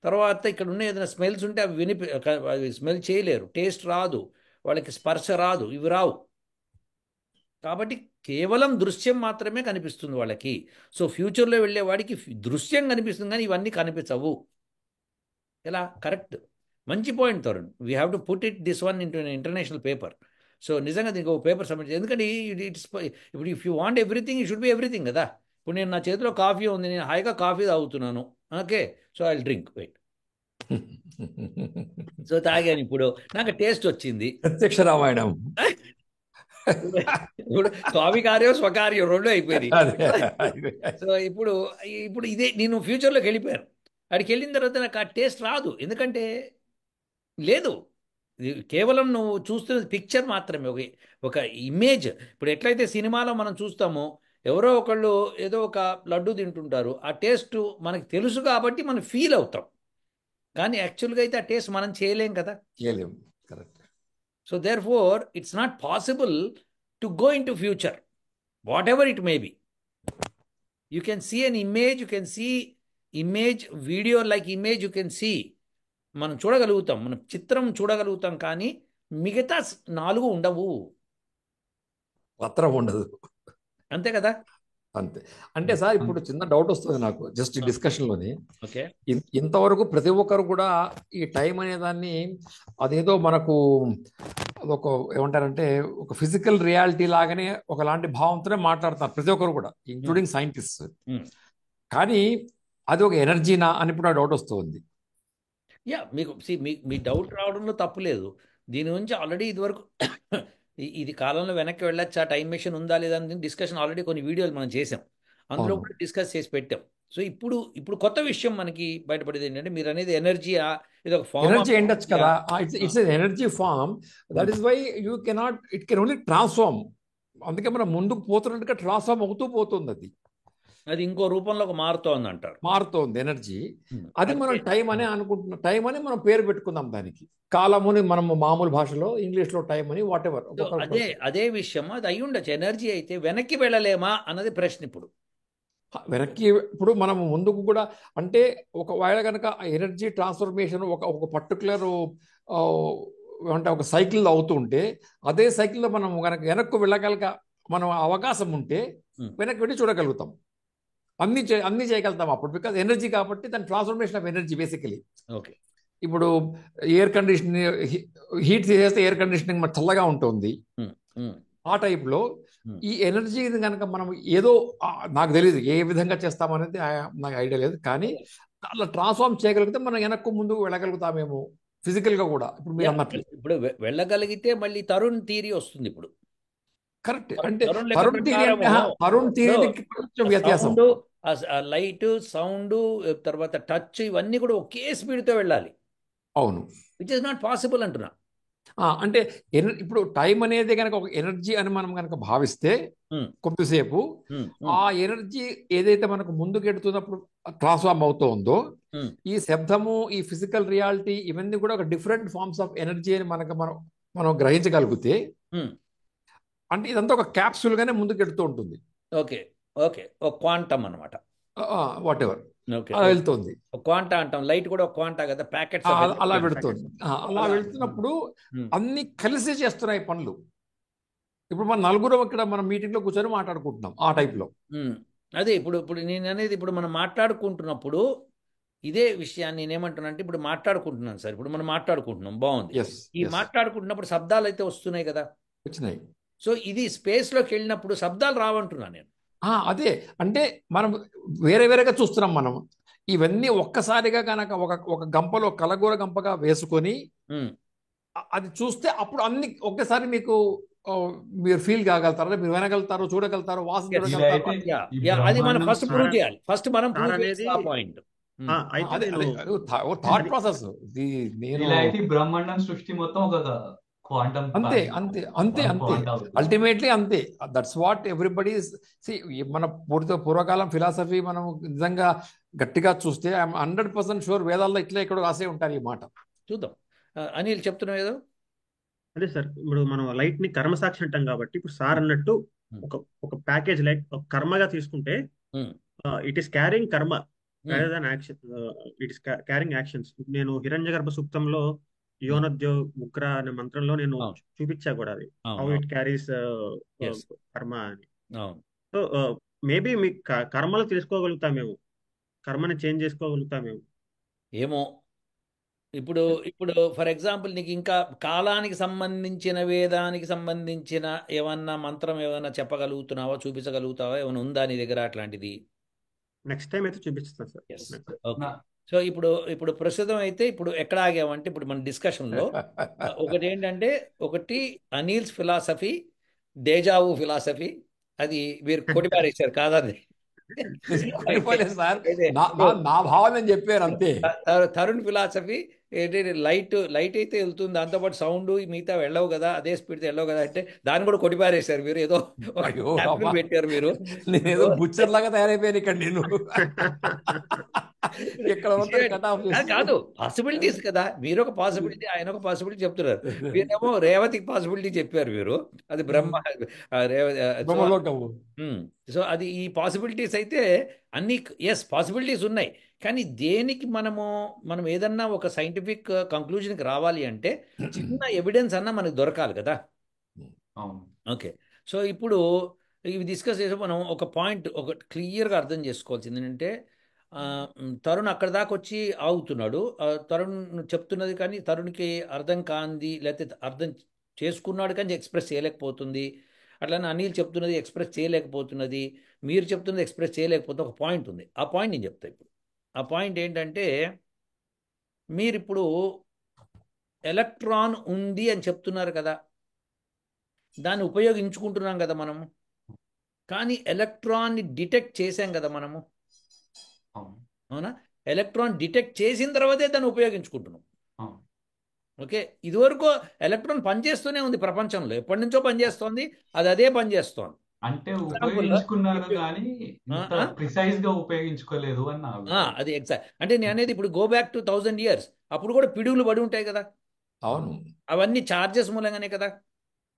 తర్వాత ఇక్కడ ఉన్న ఏదైనా స్మెల్స్ ఉంటే అవి స్మెల్ చేయలేరు, టేస్ట్ రాదు, వాళ్ళకి స్పర్శ రాదు, ఇవి రావు. కాబట్టి కేవలం దృశ్యం మాత్రమే కనిపిస్తుంది వాళ్ళకి. సో ఫ్యూచర్లో వెళ్ళేవాడికి దృశ్యం కనిపిస్తుంది, కానీ ఇవన్నీ కనిపించవు. ఎలా? కరెక్ట్, మంచి point Tarun. We have to put it this one into international paper. So నిజంగా దీనికి ఒక పేపర్ సబ్మిట్, ఎందుకంటే ఇప్పుడు if you want everything, you should be everything కదా. ఇప్పుడు నేను నా చేతిలో కాఫీ ఉంది, నేను హాయిగా కాఫీ తాగుతున్నాను, okay, so I drink, wait. So తాగాను, ఇప్పుడు నాకు టేస్ట్ వచ్చింది, ప్రత్యక్ష రామాయణం. ఇప్పుడు కాఫీ కార్యం స్వకార్యం రెండు అయిపోయింది. సో ఇప్పుడు ఇదే నేను ఫ్యూచర్లోకి వెళ్ళిపోయాను. అక్కడికి వెళ్ళిన తర్వాత నాకు ఆ టేస్ట్ రాదు, ఎందుకంటే లేదు, కేవలం నువ్వు చూస్తున్నది పిక్చర్ మాత్రమే, ఒక ఇమేజ్. ఇప్పుడు ఎట్లయితే సినిమాలో మనం చూస్తామో ఎవరో ఒకళ్ళు ఏదో ఒక లడ్డు తింటుంటారు, ఆ టేస్ట్ మనకు తెలుసు కాబట్టి మనం ఫీల్ అవుతాం, కానీ యాక్చువల్గా అయితే ఆ టేస్ట్ మనం చేయలేం కదా. So therefore it's not possible to go into future, whatever it may be. You can see an image, you can see image, video like image you can see, మనం చూడగలుగుతాం, మనం చిత్రం చూడగలుగుతాం, కానీ మిగతా 4 ఉండవు, పత్రం ఉండదు, అంతే కదా. అంతే. అంటే సార్ ఇప్పుడు చిన్న డౌట్ వస్తుంది నాకు జస్ట్ ఈ డిస్కషన్లోని. ఓకే, ఇంతవరకు ప్రతి ఒక్కరు కూడా ఈ టైం అనే దాన్ని అదేదో మనకు ఒక ఏమంటారంటే ఒక ఫిజికల్ రియాలిటీ లాగానే ఒకలాంటి భావంతోనే మాట్లాడతారు ప్రతి ఒక్కరు కూడా, ఇంక్లూడింగ్ సైంటిస్ట్. కానీ అది ఒక ఎనర్జీనా అని ఇప్పుడు డౌట్ వస్తుంది. యా, మీకు మీ డౌట్ రావడంలో తప్పు లేదు. దీని గురించి ఆల్రెడీ ఇదివరకు ఇది కాలంలో వెనక్కి వెళ్ళొచ్చా, టైం మెషిన్ ఉందా లేదా అని డిస్కషన్ ఆల్రెడీ కొన్ని వీడియోలు మనం చేసాం, అందులో కూడా డిస్కస్ చేసి పెట్టాం. సో ఇప్పుడు కొత్త విషయం మనకి బయటపడేది ఏంటంటే, మీరు అనేది ఎనర్జీ, ఇది ఒక ఫార్మ్ ఎనర్జీ ఉండొచ్చు కదా, it's energy form, that is why you cannot, it can only transform. అందుకే మనం ముందుకు పోతున్నట్టుగా ట్రాన్స్ఫార్మ్ అవుతూ పోతుంది, అది ఇంకో రూపంలోకి మారుతోంది అంటారు, మారుతోంది ఎనర్జీ. అది మనం టైం అనే అనుకుంటున్నాం, టైం అని మనం పేరు పెట్టుకుందాం దానికి. కాలముని మనం మామూలు భాషలో, ఇంగ్లీష్లో టైం అని, వాట్ ఎవర్. అదే విషయం, అది అయి ఉండొచ్చు. ఎనర్జీ అయితే వెనక్కి వెళ్ళలేమా అన్నది ప్రశ్న. వెనక్కి ఇప్పుడు మనం ముందుకు కూడా, అంటే ఒకవేళ కనుక ఎనర్జీ ట్రాన్స్ఫర్మేషన్ ఒక పర్టికులర్ అంటే ఒక సైకిల్ అవుతూ ఉంటే, అదే సైకిల్లో మనం కనుక వెనక్కు మనం అవకాశం ఉంటే వెనక్కి వెళ్ళి చూడగలుగుతాం, అన్ని చేయగలుగుతాం అప్పుడు. బికాజ్ ఎనర్జీ కాబట్టి దాని transformation of energy basically. Okay, ఇప్పుడు ఎయిర్ కండిషనింగ్ హీట్ తీసేస్తే ఎయిర్ కండిషనింగ్ మరి చల్లగా ఉంటుంది. ఆ టైప్లో ఈ ఎనర్జీ కనుక మనం ఏదో నాకు తెలియదు ఏ విధంగా చేస్తామనేది నాకు ఐడియా లేదు, కానీ అలా ట్రాన్స్ఫార్మ్ చేయగలిగితే మనం వెనక్కు ముందుకు వెళ్ళగలుగుతామేమో ఫిజికల్గా కూడా. ఇప్పుడు మీరు అన్నట్లు ఇప్పుడు వెళ్ళగలిగితే మళ్ళీ తరుణ్ థియరీ వస్తుంది ఇప్పుడు. కరెక్ట్. అంటే తరుణ్ థియరీకి కొంచెం వ్యత్యాసం. లైట్, సౌండ్, తర్వాత టచ్ ఇవన్నీ కూడా ఒకే స్పీడ్తో వెళ్ళాలి. అవును, విచ్ ఇస్ నాట్ పాసిబుల్ అంటున్నా. అంటే ఇప్పుడు టైం అనేది కనుక ఒక ఎనర్జీ అని మనం కనుక భావిస్తే కొద్దిసేపు ఆ ఎనర్జీ ఏదైతే మనకు ముందుకెడుతున్నప్పుడు ట్రాన్స్ఫార్మ్ అవుతూ ఉందో, ఈ శబ్దము, ఈ ఫిజికల్ రియాలిటీ ఇవన్నీ కూడా ఒక డిఫరెంట్ ఫార్మ్స్ ఆఫ్ ఎనర్జీ అని మనం గ్రహించగలిగితే, అంటే ఇదంతా ఒక క్యాప్సూల్ గానే ముందుకెడుతూ ఉంటుంది. ఓకే ఓకే, ఒక క్వాంటమ్ అనమాట. వాట్ ఎవర్ అలా వెళ్తుంది. క్వాంటా అంటాం, లైట్ కూడా ఒక క్వాంటా కదా, ప్యాకెట్స్ అలా వెళుతుంది. అలా వెళ్తున్నప్పుడు అన్ని కలిసి చేస్తున్నాయి పనులు. ఇప్పుడు మన నలుగురు ఇక్కడ మనం మీటింగ్ లో కూర్చొని మాట్లాడుకుంటున్నాం ఆ టైప్ లో. అదే ఇప్పుడు నేను అనేది, ఇప్పుడు మనం మాట్లాడుకుంటున్నప్పుడు ఇదే విషయాన్ని నేనేమంటున్నా అంటే, ఇప్పుడు మాట్లాడుకుంటున్నాను సార్, ఇప్పుడు మనం మాట్లాడుకుంటున్నాం బాగుంది. ఈ మాట్లాడుకుంటున్నప్పుడు శబ్దాలు అయితే వస్తున్నాయి కదా, వచ్చినాయి. సో ఇది స్పేస్ లోకి వెళ్ళినప్పుడు శబ్దాలు రావంటున్నాను నేను. అదే అంటే మనం వేరే వేరేగా చూస్తున్నాం. మనం ఇవన్నీ ఒక్కసారిగా కనుక ఒక గంపలో కలగూర గంపగా వేసుకొని అది చూస్తే అప్పుడు అన్ని ఒక్కసారి మీకు మీరు ఫీల్ కాగలుగుతారు, మీరు వినగలుగుతారు, చూడగలుగుతారు, వాసన చూడగలుగుతారు. అది మనం ఫస్ట్ ప్రూవ్ చేయాలి. ఫస్ట్ మనం ప్రూవ్ చేయాలి ఆ పాయింట్. Thought process. బ్రహ్మాండం సృష్టి మొత్తం ఒక క్వాంటమ్. అంతే అంతే అంతే అంతే అల్టిమేట్లీ అంతే. That's what everybody. మన పూర్వకాలం ఫిలాసఫీ మనం నిజంగా గట్టిగా చూస్తే ఐఎమ్ 100% షూర్ వేదాల్లో ఇట్లా ఇక్కడ రాసే ఉంటారు ఈ మాట. చూద్దాం. అనిల్ చెప్తున్నావు ఏదో. అదే సార్, ఇప్పుడు మనం లైట్ ని కర్మసాక్షి అంటాం కాబట్టి, ఇప్పుడు సార్ అన్నట్టు ఒక ప్యాకేజ్ లైక్ ఒక కర్మగా తీసుకుంటే, ఇట్ ఈస్ క్యారింగ్ కర్మ rather than action. It is carrying actions. నేను హిరణ్య గర్భ సూక్తంలో యోనద్యో ఉగ్ర అనే మంత్రంలో నేను చూపించా కూడా అది, హౌ ఇట్ క్యారీస్ కర్మ అని. సో మేబీ మీ కర్మలు తెలుసుకోగలుగుతామేమో, కర్మని చేంజ్ చేసుకోగలుగుతామేమో ఏమో. ఇప్పుడు ఫర్ ఎగ్జాంపుల్ నీకు ఇంకా కాలానికి సంబంధించిన, వేదానికి సంబంధించిన ఏమన్నా మంత్రం ఏమన్నా చెప్పగలుగుతున్నావా, చూపించగలుగుతావా, ఏమైనా ఉందా నీ దగ్గర అట్లాంటిది? నెక్స్ట్ టైం అయితే చూపిస్తాను సార్. ఓకే. సో ఇప్పుడు ప్రస్తుతం అయితే ఇప్పుడు ఎక్కడ ఆగామంటే, ఇప్పుడు మన డిస్కషన్లో ఒకటి ఏంటంటే, ఒకటి అనిల్స్ ఫిలాసఫీ, డేజావు ఫిలాసఫీ, అది మీరు కొట్టిపారేశారు కాదని నా భావన చెప్పారు అంతే. తరుణ్ ఫిలాసఫీ ఏంటి, లైట్ అయితే వెళ్తుంది, దాంతోపాటు సౌండ్ మిగతా వెళ్ళవు కదా, అదే స్పీడ్తో వెళ్ళవు కదా అంటే దాన్ని కూడా కొట్టిపారేశారు మీరు. ఏదో పెట్టారు మీరు, నేనేదో బుచ్చర్ లాగా తయారైపోయాను ఇక్కడ నేను. కాదు, పాసిబిలిటీస్ కదా, మీరు ఒక పాసిబిలిటీ, ఆయన ఒక పాసిబిలిటీ చెప్తున్నారు. మీరేమో రేవతికి పాసిబిలిటీ చెప్పారు మీరు, అది సో అది ఈ పాసిబిలిటీస్ అయితే అన్ని పాసిబిలిటీస్ ఉన్నాయి. కానీ దేనికి మనం ఏదన్నా ఒక సైంటిఫిక్ కంక్లూజన్కి రావాలి అంటే చిన్న ఎవిడెన్స్ అన్నా మనకు దొరకాలి కదా. ఓకే, సో ఇప్పుడు ఇవి డిస్కస్ చేసే మనం ఒక పాయింట్ ఒక క్లియర్గా అర్థం చేసుకోవాల్సింది ఏంటంటే, తరుణ్ అక్కడ దాకా వచ్చి ఆగుతున్నాడు. తరుణ్ చెప్తున్నది కానీ తరుణ్కి అర్థం కాంది, లేకపోతే అర్థం చేసుకున్నాడు కానీ ఎక్స్ప్రెస్ చేయలేకపోతుంది. అట్లానే అనిల్ చెప్తున్నది ఎక్స్ప్రెస్ చేయలేకపోతున్నది, మీరు చెప్తున్నది ఎక్స్ప్రెస్ చేయలేకపోతే ఒక పాయింట్ ఉంది. ఆ పాయింట్ నేను చెప్తాను ఇప్పుడు. ఆ పాయింట్ ఏంటంటే, మీరిప్పుడు ఎలక్ట్రాన్ ఉంది అని చెప్తున్నారు కదా, దాన్ని ఉపయోగించుకుంటున్నాం కదా మనము, కానీ ఎలక్ట్రాన్ని డిటెక్ట్ చేసాం కదా మనము, అవునా? ఎలక్ట్రాన్ డిటెక్ట్ చేసిన తర్వాతే దాన్ని ఉపయోగించుకుంటున్నాం. ఓకే, ఇదివరకు ఎలక్ట్రాన్ పనిచేస్తూనే ఉంది ప్రపంచంలో, ఎప్పటి నుంచో పనిచేస్తోంది, అది అదే పనిచేస్తోంది. అంటే ఉపయోగించుకున్నారు కానీ ప్రిసైజ్ గా ఉపయోగించుకోలేదు అన్న. అది ఎగ్జాక్ట్. అంటే నేను అనేది ఇప్పుడు గో బ్యాక్ టు 1000 years, అప్పుడు కూడా పిడుగులు పడి ఉంటాయి కదా. అవును, అవన్నీ ఛార్జెస్ మూలంగానే కదా.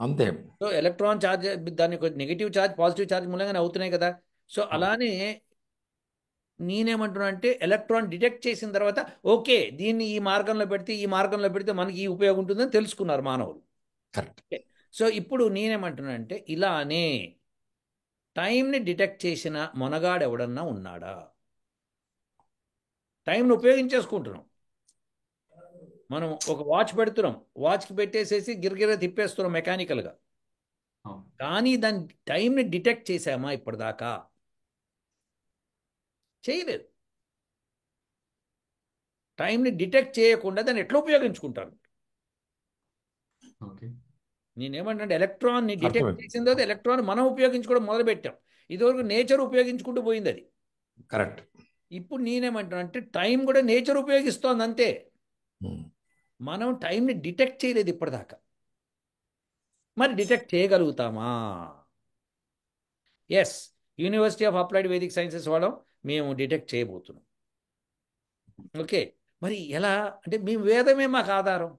అంతే. సో ఎలక్ట్రాన్ ఛార్జ్, దానికి నెగిటివ్ ఛార్జ్ పాజిటివ్ ఛార్జ్ మూలంగానే అవుతున్నాయి కదా. సో అలానే నేనేమంటున్నా అంటే, ఎలక్ట్రాన్ డిటెక్ట్ చేసిన తర్వాత ఓకే దీన్ని ఈ మార్గంలో పెడితే మనకి ఈ ఉపయోగం ఉంటుందని తెలుసుకున్నారు మానవులు. కరెక్ట్. సో ఇప్పుడు నేనేమంటున్నా అంటే, ఇలానే టైంని డిటెక్ట్ చేసిన మొనగాడు ఎవడన్నా ఉన్నాడా? టైంని ఉపయోగించేసుకుంటున్నాం. మనం ఒక వాచ్ పెడుతున్నాం, వాచ్కి పెట్టేసేసి గిరగిర తిప్పేస్తున్నాం మెకానికల్గా, కానీ దాని టైంని డిటెక్ట్ చేసామా ఇప్పటిదాకా? చేయలేదు. టైంని డిటెక్ట్ చేయకుండా దాన్ని ఎట్లా ఉపయోగించుకుంటారు? నేనేమంటే ఎలక్ట్రాన్ని డిటెక్ట్ చేసిన తర్వాత ఎలక్ట్రాన్ మనం ఉపయోగించుకోవడం మొదలుపెట్టాం. ఇదివరకు నేచర్ ఉపయోగించుకుంటూ పోయింది అది. కరెక్ట్. ఇప్పుడు నేనేమంటాను అంటే టైం కూడా నేచర్ ఉపయోగిస్తోంది అంతే. మనం టైంని డిటెక్ట్ చేయలేదు ఇప్పటిదాకా. మరి డిటెక్ట్ చేయగలుగుతామా? Yes, university of applied Vedic sciences వాళ్ళం మేము డిటెక్ట్ చేయబోతున్నాం. ఓకే, మరి ఎలా అంటే మీ వేదమే మాకు ఆధారం.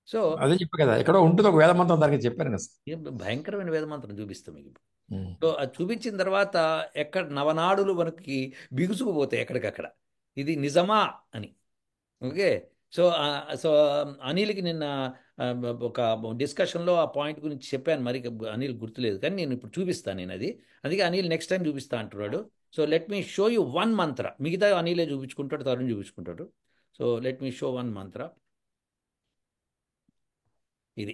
సో అదే చెప్పు కదా, ఎక్కడో ఉంటుంది ఒక వేదమంత్రం, దానికి చెప్పాను కదా. భయంకరమైన వేదమంత్రం చూపిస్తాం మీకు. సో అది చూపించిన తర్వాత ఎక్కడ నవనాడులు మనకి బిగుసుకుపోతాయి ఎక్కడికక్కడ, ఇది నిజమా అని. ఓకే, సో సో అనిల్కి నిన్న ఒక డిస్కషన్లో ఆ పాయింట్ గురించి చెప్పాను, మరి అనిల్ గుర్తులేదు, కానీ నేను ఇప్పుడు చూపిస్తాను నేను అది. అందుకే అనిల్ నెక్స్ట్ టైం చూపిస్తా అంటున్నాడు. So let me show you one mantra. మిగతా అనిలే చూపించుకుంటాడు, తరుణ్ చూపించుకుంటాడు. So let me show one mantra. ఇది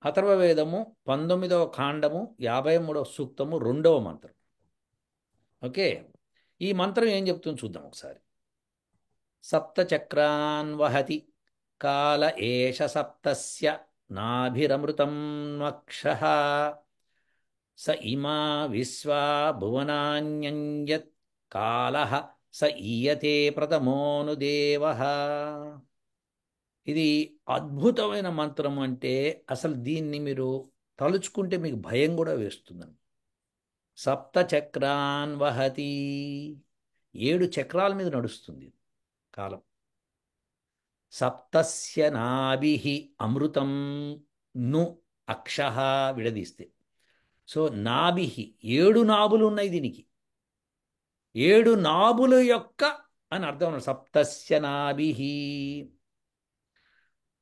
అథర్వవేదము 19వ కాండము 53వ సూక్తము 2వ మంత్రం. ఓకే, ఈ మంత్రం ఏం చెప్తుందో చూద్దాం ఒకసారి. సప్తచక్రాన్ వహతి కాల ఏష సప్తస్య నాభిరమృతం వక్షః స ఇమా విశ్వా భువనాన్యంయత్ కాలః స ఈయతే ప్రథమోను దేవః. ఇది అద్భుతమైన మంత్రం. అంటే అసలు దీన్ని మీరు తలుచుకుంటే మీకు భయం కూడా వేస్తుందండి. సప్తచక్రాన్ వహతి, 7 చక్రాల మీద నడుస్తుంది కాలం. సప్తస్య నాభిః అమృతం ను అక్షః విడదీస్తే. సో నాభిః 7 నాభులు ఉన్నాయి దీనికి, 7 నాభుల యొక్క అని అర్థం. సప్తస్య నాభిః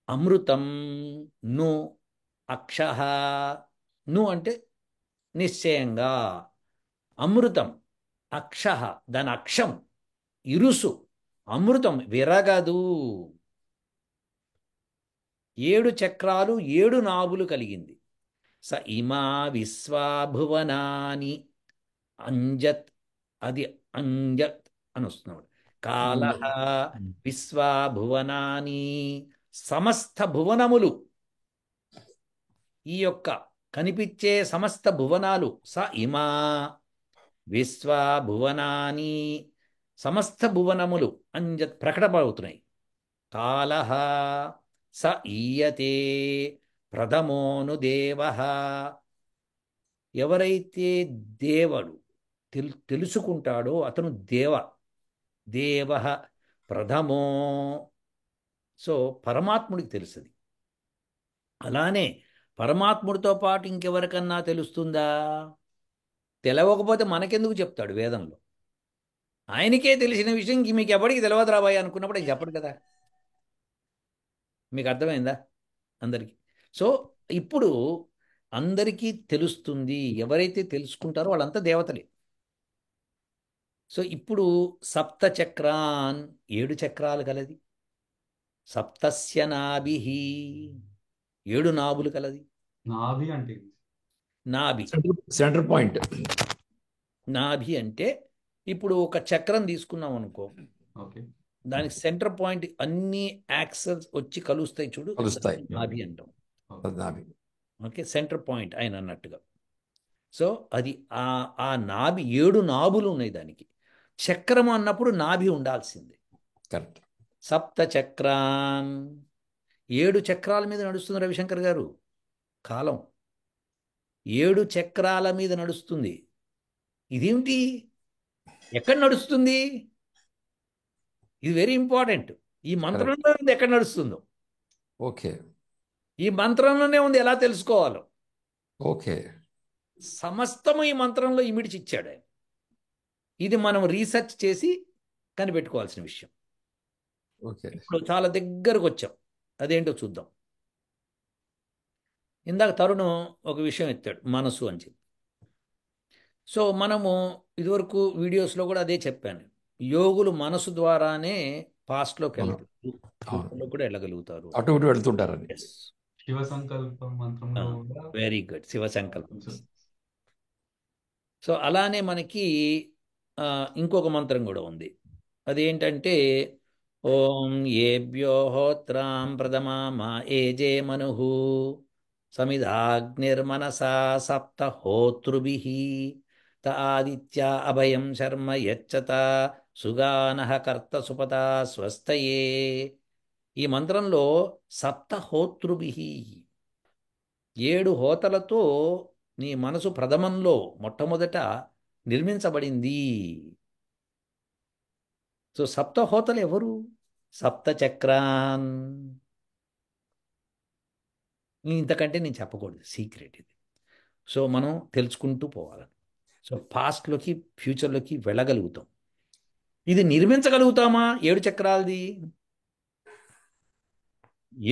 అమృతం ను అక్షః. ను అంటే నిశ్చయంగా, అమృతం అక్షః దాని అక్షం ఇరుసు, అమృతం విరగదు. 7 చక్రాలు 7 నాభులు కలిగింది. స ఇమా విశ్వాభువనాని అంజత్, అది అంజత్ అని వస్తున్నాడు. కాలః విశ్వాభువనాని, సమస్త భువనములు, ఈ యొక్క కనిపించే సమస్త భువనాలు. స ఇమా విశ్వాభువనాని, సమస్త భువనములు అంజత్ ప్రకటమవుతున్నాయి. కాలః స ఈయతే ప్రథమోను దేవః. ఎవరైతే దేవుడు తెలుసుకుంటాడో అతను దేవః ప్రథమో. సో పరమాత్ముడికి తెలుస్తుంది. అలానే పరమాత్ముడితో పాటు ఇంకెవరికన్నా తెలుస్తుందా? తెలవకపోతే మనకెందుకు చెప్తాడు వేదంలో? ఆయనకే తెలిసిన విషయం మీకు ఎవరికి తెలియదు రాబాయి అనుకున్నప్పుడు అది చెప్పడు కదా. మీకు అర్థమైందా అందరికీ? సో ఇప్పుడు అందరికీ తెలుస్తుంది. ఎవరైతే తెలుసుకుంటారో వాళ్ళంతా దేవతలే. సో ఇప్పుడు సప్త చక్రాన్, 7 చక్రాలు కలది. సప్తస్య నాభిః, 7 నాభులు కలది. నాభి అంటే నాభి సెంటర్ పాయింట్. నాభి అంటే ఇప్పుడు ఒక చక్రం తీసుకున్నాం అనుకో, దానికి సెంటర్ పాయింట్ అన్ని యాక్సెస్ వచ్చి కలుస్తాయి చూడు, కలుస్తాయి. నాభి అంటాం. నాభి. ఓకే, సెంటర్ పాయింట్ ఆయన అన్నట్టుగా. సో అది ఆ నాభి, 7 నాభులు ఉన్నాయి దానికి. చక్రం అన్నప్పుడు నాభి ఉండాల్సిందే. కరెక్ట్. సప్త చక్రాన్, 7 చక్రాల మీద నడుస్తుంది రవిశంకర్ గారు కాలం. 7 చక్రాల మీద నడుస్తుంది. ఇదేమిటి? ఎక్కడ నడుస్తుంది? ఇది వెరీ ఇంపార్టెంట్. ఈ మంత్రంలో ఉంది ఎక్కడ నడుస్తుందో. ఓకే, ఈ మంత్రంలోనే ఉంది ఎలా తెలుసుకోవాలో. ఓకే, సమస్తము ఈ మంత్రంలో ఇమిడిచి ఇచ్చాడు ఆయన. ఇది మనం రీసెర్చ్ చేసి కనిపెట్టుకోవాల్సిన విషయం. ఓకే. ఇప్పుడు చాలా దగ్గరకు వచ్చాం, అదేంటో చూద్దాం. ఇందాక తరుణ్ ఒక విషయం ఎత్తాడు, మనసు అని చెప్పి. సో మనము ఇదివరకు వీడియోస్లో కూడా అదే చెప్పాను. యోగులు మనసు ద్వారానే పాస్ట్లోకి అవును వెళ్తారు, అవును ఫ్యూచర్లో కూడా వెళ్ళగలుగుతారు. అటు ఇటు వెళ్తుంటారని. ఎస్, శివ సంకల్ప మంత్రంలో కూడా వెరీ గుడ్, శివ సంకల్పం. కొంచెం సో అలానే మనకి ఇంకొక మంత్రం కూడా ఉంది. అదేంటంటే ఓం ఏభ్యో హోత్రాం ప్రథమా ఏజే మనుః సమిధాగ్నిర్మనసా సప్త హోతృభిః త ఆదిత్యా అభయం శర్మ యచ్చత సుగానః కర్త సుపతా స్వస్తయే. ఈ మంత్రంలో సప్త హోతృభిః 7 హోతలతో నీ మనసు ప్రథమంలో మొట్టమొదట నిర్మించబడింది. సో సప్త హోతలు ఎవరు? సప్త చక్రాన్. ఇంతకంటే నేను చెప్పకూడదు, సీక్రెట్ ఇది. సో మనం తెలుసుకుంటూ పోవాలి. సో పాస్ట్లోకి ఫ్యూచర్లోకి వెళ్ళగలుగుతాం. ఇది నిర్మించగలుగుతామా? 7 చక్రాలది,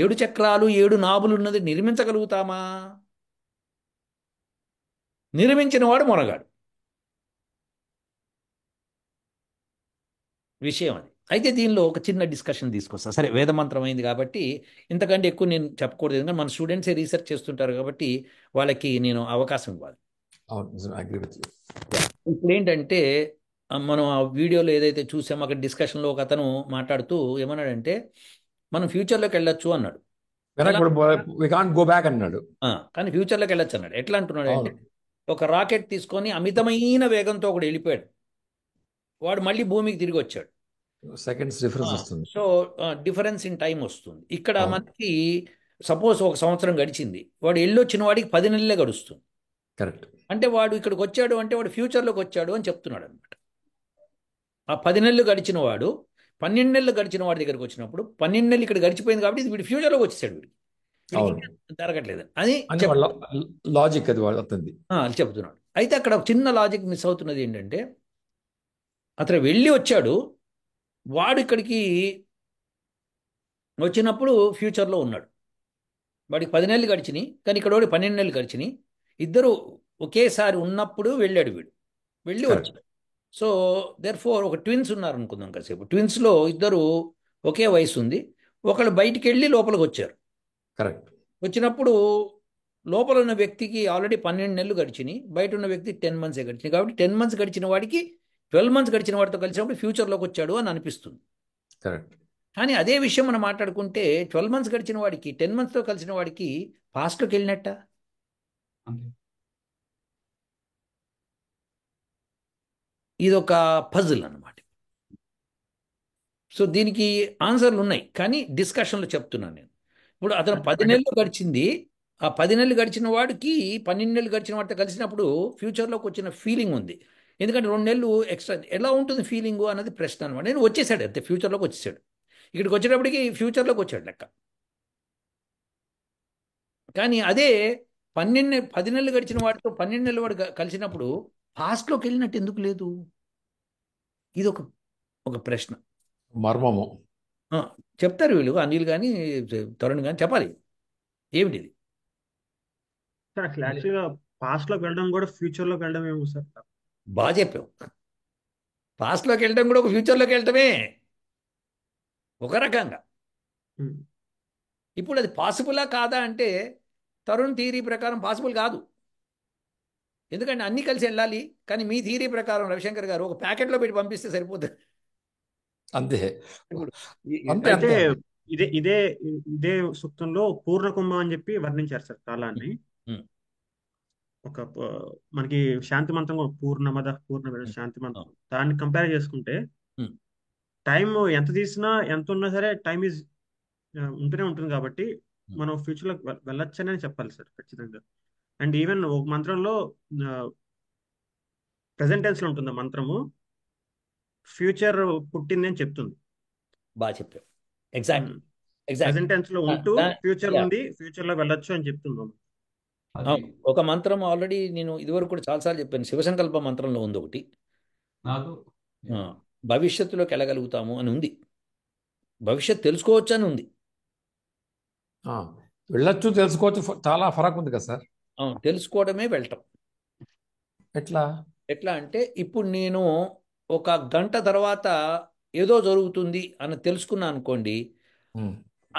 7 చక్రాలు 7 నాభులు ఉన్నది నిర్మించగలుగుతామా? నిర్మించిన వాడు మొనగాడు. విషయం అది. అయితే దీనిలో ఒక చిన్న డిస్కషన్ తీసుకొస్తా. సరే, వేదమంత్రం అయింది కాబట్టి ఇంతకంటే ఎక్కువ నేను చెప్పకూడదు, ఎందుకంటే మన స్టూడెంట్సే రీసెర్చ్ చేస్తుంటారు కాబట్టి వాళ్ళకి నేను అవకాశం ఇవ్వాలి. ఇప్పుడు ఏంటంటే మనం ఆ వీడియోలో ఏదైతే చూసామో అక్కడ డిస్కషన్లో ఒక అతను మాట్లాడుతూ ఏమన్నాడంటే మనం ఫ్యూచర్లోకి వెళ్ళొచ్చు అన్నాడు, అన్నాడు. కానీ ఫ్యూచర్లోకి వెళ్ళొచ్చు అన్నాడు. ఎట్లా అంటున్నాడు అంటే ఒక రాకెట్ తీసుకొని అమితమైన వేగంతో ఒకడు వెళ్ళిపోయాడు, వాడు మళ్ళీ భూమికి తిరిగి వచ్చాడు. సెకండ్స్ డిఫరెన్స్ వస్తుంది. సో డిఫరెన్స్ ఇన్ టైం వస్తుంది. ఇక్కడ మనకి సపోజ్ 1 సంవత్సరం గడిచింది, వాడు వెళ్ళొచ్చిన వాడికి 10 నెలలే గడుస్తుంది. కరెక్ట్. అంటే వాడు ఇక్కడికి వచ్చాడు అంటే వాడు ఫ్యూచర్లోకి వచ్చాడు అని చెప్తున్నాడు అనమాట. ఆ 10 నెలలు గడిచిన వాడు 12 నెలలు గడిచిన వాడి దగ్గరికి వచ్చినప్పుడు 12 నెలలు ఇక్కడ గడిచిపోయింది కాబట్టి వీడు ఫ్యూచర్లోకి వచ్చేసాడు, వీడికి జరగట్లేదు అని లాజిక్ అది అవుతుంది చెప్తున్నాడు. అయితే అక్కడ చిన్న లాజిక్ మిస్ అవుతున్నది ఏంటంటే అతను వెళ్ళి వచ్చాడు, వాడు ఇక్కడికి వచ్చినప్పుడు ఫ్యూచర్లో ఉన్నాడు, వాడికి 10 నెలలు గడిచినాయి, కానీ ఇక్కడ వాడు 12 నెలలు గడిచినాయి. ఇద్దరు ఒకేసారి ఉన్నప్పుడు వెళ్ళాడు, వెళ్ళి వచ్చాడు. సో దేర్ఫోర్ ఒక ట్విన్స్ ఉన్నారు అనుకుందాం కాసేపు, ట్విన్స్లో ఇద్దరు ఒకే వయసు ఉంది, ఒకళ్ళు బయటికి వెళ్ళి లోపలికి వచ్చారు. కరెక్ట్. వచ్చినప్పుడు లోపల ఉన్న వ్యక్తికి ఆల్రెడీ 12 నెలలు గడిచినాయి, బయట ఉన్న వ్యక్తికి 10 మంత్సే గడిచినాయి. కాబట్టి 10 మంత్స్ గడిచిన వాడికి 12 మంత్స్ గడిచిన వాడితో కలిసినప్పుడు ఫ్యూచర్లోకి వచ్చాడు అని అనిపిస్తుంది. కరెక్ట్. కానీ అదే విషయం మనం మాట్లాడుకుంటే 12 మంత్స్ గడిచిన వాడికి 10 మంత్స్తో కలిసిన వాడికి పాస్ట్లోకి వెళ్ళినట్ట. ఇదొక పజిల్ అన్నమాట. సో దీనికి ఆన్సర్లు ఉన్నాయి, కానీ డిస్కషన్లో చెప్తున్నాను నేను. ఇప్పుడు అతను 10 నెలలు గడిచింది, ఆ 10 నెలలు గడిచిన వాడికి 12 నెలలు గడిచిన వాడితో కలిసినప్పుడు ఫ్యూచర్లోకి వచ్చిన ఫీలింగ్ ఉంది. ఎందుకంటే 2 నెలలు ఎక్స్ట్రా ఎలా ఉంటుంది ఫీలింగు అన్నది ప్రశ్న అనమాట. నేను వచ్చేసాడు అంతే, ఫ్యూచర్లోకి వచ్చేసాడు. ఇక్కడికి వచ్చేటప్పటికి ఫ్యూచర్లోకి వచ్చాడు లెక్క. కానీ అదే 10 నెలలు గడిచిన వాడితో 12 నెలల వాడు కలిసినప్పుడు పాస్ట్లోకి వెళ్ళినట్టు ఎందుకు లేదు? ఇది ఒక ప్రశ్న, మర్మము. చెప్తారు వీళ్ళు, అనిల్ కానీ తరుణ్ కానీ చెప్పాలి ఏమిటిది. సార్ యాక్చువల్గా పాస్ట్లోకి వెళ్ళడం కూడా ఫ్యూచర్లోకి వెళ్ళడం ఏమో సార్. బాగా చెప్పావు, పాస్ట్లోకి వెళ్ళడం కూడా ఒక ఫ్యూచర్లోకి వెళ్ళటమే ఒక రకంగా. ఇప్పుడు అది పాసిబులా కాదా అంటే తరుణ్ థియరీ ప్రకారం పాసిబుల్ కాదు, ఎందుకంటే అన్నీ కలిసి వెళ్ళాలి. కానీ మీ థియరీ ప్రకారం రవిశంకర్ గారు ఒక ప్యాకెట్లో పెట్టి పంపిస్తే సరిపోతుంది అంతే. అయితే ఇదే సూక్తంలో పూర్ణకుంభం అని చెప్పి వర్ణించారు సార్ కాలాన్ని. ఒక మనకి శాంతి మంత్రం పూర్ణమద పూర్ణమద శాంతి మంత్రం, దాన్ని కంపేర్ చేసుకుంటే టైం ఎంత తీసినా ఎంత ఉన్నా సరే టైం ఈజ్ ఉంటూనే ఉంటుంది. కాబట్టి మనం ఫ్యూచర్లో వెళ్ళొచ్చని చెప్పాలి సార్ ఖచ్చితంగా. అండ్ ఈవెన్ ఒక మంత్రంలో ప్రెసెంట్ టెన్స్ లో ఉంటుంది మంత్రము, ఫ్యూచర్ పుట్టింది అని చెప్తుంది. బాగా చెప్పావు, ఎగ్జాక్ట్. ప్రెసెంట్ టెన్స్ లో ఉంటూ ఫ్యూచర్ ఉంది, ఫ్యూచర్ లో వెళ్ళొచ్చు అని చెప్తున్నాం. ఒక మంత్రం ఆల్రెడీ నేను ఇదివరకు కూడా చాలాసార్లు చెప్పాను, శివసంకల్ప మంత్రంలో ఉంది ఒకటి, భవిష్యత్తులోకి వెళ్ళగలుగుతాము అని ఉంది, భవిష్యత్ తెలుసుకోవచ్చు అని ఉంది. వెళ్ళొచ్చు, తెలుసుకోవచ్చు, చాలా ఫరక్ ఉంది కదా సార్. తెలుసుకోవడమే వెళ్ళటం. ఎట్లా అంటే ఇప్పుడు నేను 1 గంట తర్వాత ఏదో జరుగుతుంది అని తెలుసుకున్నా అనుకోండి,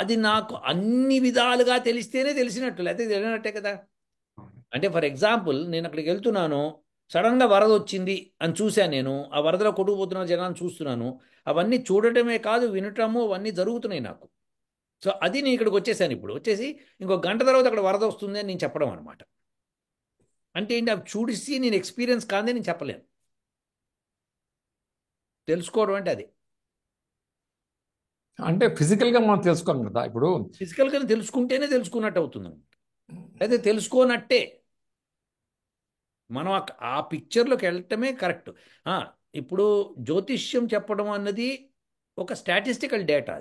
అది నాకు అన్ని విధాలుగా తెలిస్తేనే తెలిసినట్టు, లేకపోతే తెలియనట్టే కదా. అంటే ఫర్ ఎగ్జాంపుల్, నేను అక్కడికి వెళ్తున్నాను, సడన్గా వరద వచ్చింది అని చూశాను, నేను ఆ వరదలో కొట్టుకుపోతున్న జనాన్ని చూస్తున్నాను, అవన్నీ చూడటమే కాదు వినటము అవన్నీ జరుగుతున్నాయి నాకు. సో అది నేను ఇక్కడికి వచ్చేసాను. ఇప్పుడు వచ్చేసి ఇంకో గంట తర్వాత అక్కడ వరద వస్తుంది అని నేను చెప్పడం అనమాట. అంటే ఏంటి, అవి చూసి నేను ఎక్స్పీరియన్స్ కాదే నేను చెప్పలేను. తెలుసుకోవడం అంటే అది. అంటే ఫిజికల్గా మనం తెలుసుకోం కదా. ఇప్పుడు ఫిజికల్గా తెలుసుకుంటేనే తెలుసుకున్నట్టు అవుతుంది అనమాట. అయితే తెలుసుకోనట్టే మనం ఆ పిక్చర్లోకి వెళ్ళటమే కరెక్ట్. ఇప్పుడు జ్యోతిష్యం చెప్పడం అన్నది ఒక స్టాటిస్టికల్ డేటా,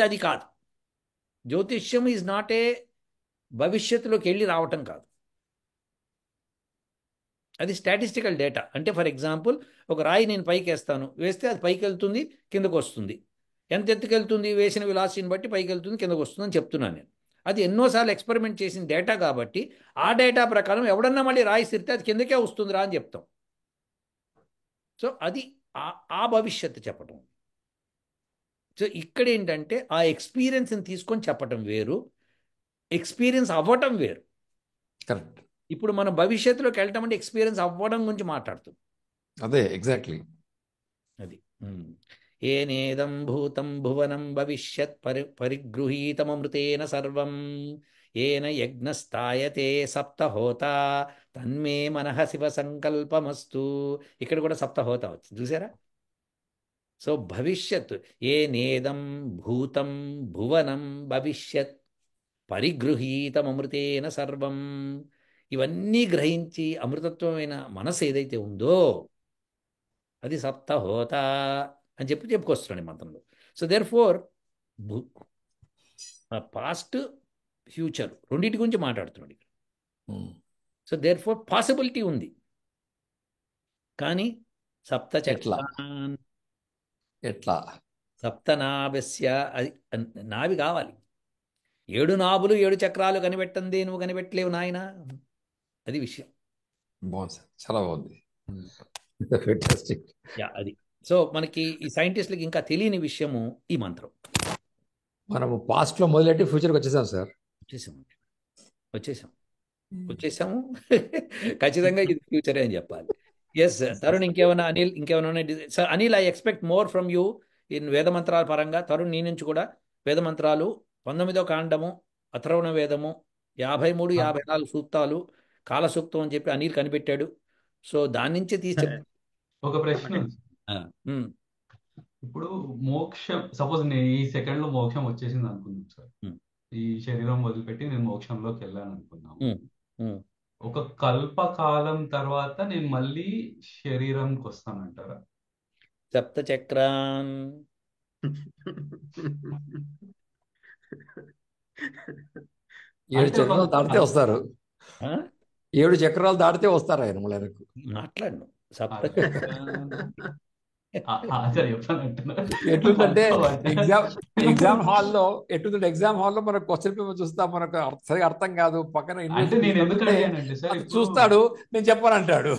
అది కాదు. జ్యోతిష్యం ఈజ్ నాట్ ఏ భవిష్యత్తులోకి వెళ్ళి రావటం కాదు, అది స్టాటిస్టికల్ డేటా. అంటే ఫర్ ఎగ్జాంపుల్, ఒక రాయి నేను పైకి వేస్తే అది పైకి వెళ్తుంది, కిందకు వస్తుంది. ఎంత ఎత్తుకు వెళ్తుంది, వేసిన విలాసిని బట్టి పైకి వెళ్తుంది, కిందకు వస్తుంది అని చెప్తున్నాను నేను. అది ఎన్నోసార్లు ఎక్స్పెరిమెంట్ చేసిన డేటా కాబట్టి ఆ డేటా ప్రకారం ఎవడన్నా మళ్ళీ రాయి సిరితే అది కిందకే వస్తుందిరా అని చెప్తాం. సో అది ఆ భవిష్యత్తు చెప్పటం. సో ఇక్కడ ఏంటంటే ఆ ఎక్స్పీరియన్స్ని తీసుకొని చెప్పటం వేరు, ఎక్స్పీరియన్స్ అవ్వటం వేరు. కరెక్ట్. ఇప్పుడు మనం భవిష్యత్తులోకి వెళ్ళటం అంటే ఎక్స్పీరియన్స్ అవ్వడం గురించి మాట్లాడుతుంది. అదే ఎగ్జాక్ట్లీ అది. ఏనేదం భూతం భువనం భవిష్యత్ పరిగృహీతమృతేన సర్వం ఏన యజ్ఞస్థాయతే సప్తహోత తన్మే మనః శివ సంకల్పమస్తు. ఇక్కడ కూడా సప్తహోత వచ్చింది చూసారా. సో భవిష్యత్ ఏనేదం భూతం భువనం భవిష్యత్ పరిగృహీతమృతేన సర్వం, ఇవన్నీ గ్రహించి అమృతత్వమైన మనసు ఏదైతే ఉందో అది సప్తహోత అని చెప్పుకొస్తున్నాడు ఈ మంత్రంలో. So therefore past future రెండింటి గురించి మాట్లాడుతున్నాడు ఇక్కడ. సో దేర్ ఫోర్ పాసిబిలిటీ ఉంది, కానీ ఎట్లా సప్తనాభస్య, అది నాభి కావాలి. 7 నాభులు 7 చక్రాలు కనిపెట్టండి, నువ్వు కనిపెట్టలేవు నాయన, అది విషయం. బాగుంది సార్, చాలా బాగుంది. అది. సో మనకి ఈ సైంటిస్టులకి ఇంకా తెలియని విషయము ఈ మంత్రం. మనము పాస్ట్ లో మొదలెట్టి ఫ్యూచర్కి వచ్చేసాం సార్. వచ్చేసాము ఖచ్చితంగా ఇది ఫ్యూచరే అని చెప్పాలి. ఎస్ తరుణ్, ఇంకేమైనా అనిల్, ఇంకేమైనా sir? Anil, I expect more from you in వేద మంత్రాల పరంగా. తరుణ్, నీ నుంచి కూడా వేద మంత్రాలు 19వ కాండము, అథర్వణ వేదము, 53, 54 సూక్తాలు, కాలసూక్తం అని చెప్పి అనిల్ కనిపెట్టాడు. సో దాని నుంచే తీసి ఒక ప్రశ్న. ఇప్పుడు మోక్షం, సపోజ్ నేను ఈ సెకండ్ లో మోక్షం వచ్చేసింది అనుకుందాం సార్, ఈ శరీరం వదిలిపెట్టి నేను మోక్షంలోకి వెళ్ళాను అనుకున్నాము. ఒక కల్పకాలం తర్వాత నేను మళ్ళీ శరీరంకి వస్తానంటారా? సప్త చక్రాన్ 7 చక్రాలు దాటితే వస్తారు. 7 చక్రాలు దాటితే వస్తారు ఆయన మళ్ళీ మాట్లాడు. సప్త ఎట్లుందంటే ఎగ్జామ్ హాల్లో మనకు క్వశ్చన్ పేపర్ చూస్తా, మనకు సరిగా అర్థం కాదు, పక్కన చూస్తాడు, నేను చెప్పానంటాడు.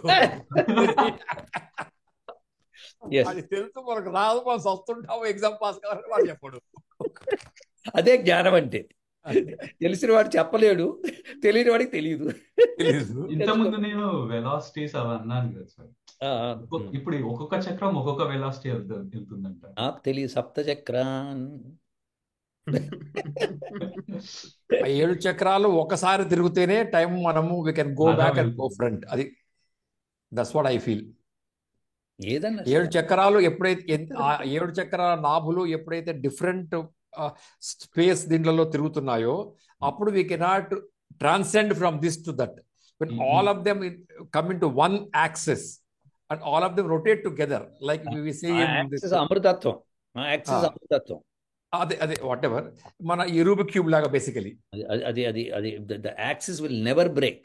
అది తెలుసు, మనకు రాదు, మనం వస్తుంటాము, ఎగ్జామ్ పాస్ కావాలని వాడు చెప్పాడు. అదే జ్ఞానం అంటే. తెలిసిన వాడు చెప్పలేడు, తెలియని వాడికి తెలియదు. ఇంతకుముందు నేను వెలాసిటీస్ అవి అన్నాను కదా సార్, ఇప్పుడు ఒక్కొక్క చక్రం ఒక్కొక్క వెలాసిటీ వెళ్తుందంట. నాకు తెలియదు. సప్త చక్రాన్ 7 చక్రాలు ఒకసారి తిరుగుతేనే టైం మనము we can go back and go front. అది దట్స్ వాట్ ఐ ఫీల్. ఏదన్నా 7 చక్రాలు ఎప్పుడైతే 7 చక్రాల నాభులు ఎప్పుడైతే డిఫరెంట్ స్పేస్ దీంట్లో తిరుగుతున్నాయో అప్పుడు we cannot transcend from this to that. When all of them come into one axis and all of them rotate together, like we see in this అమృతత్వం, అమృతత్వం. అదే what ever మన ఈ రూబిక్ క్యూబ్ లాగా basically అది the axis will never break,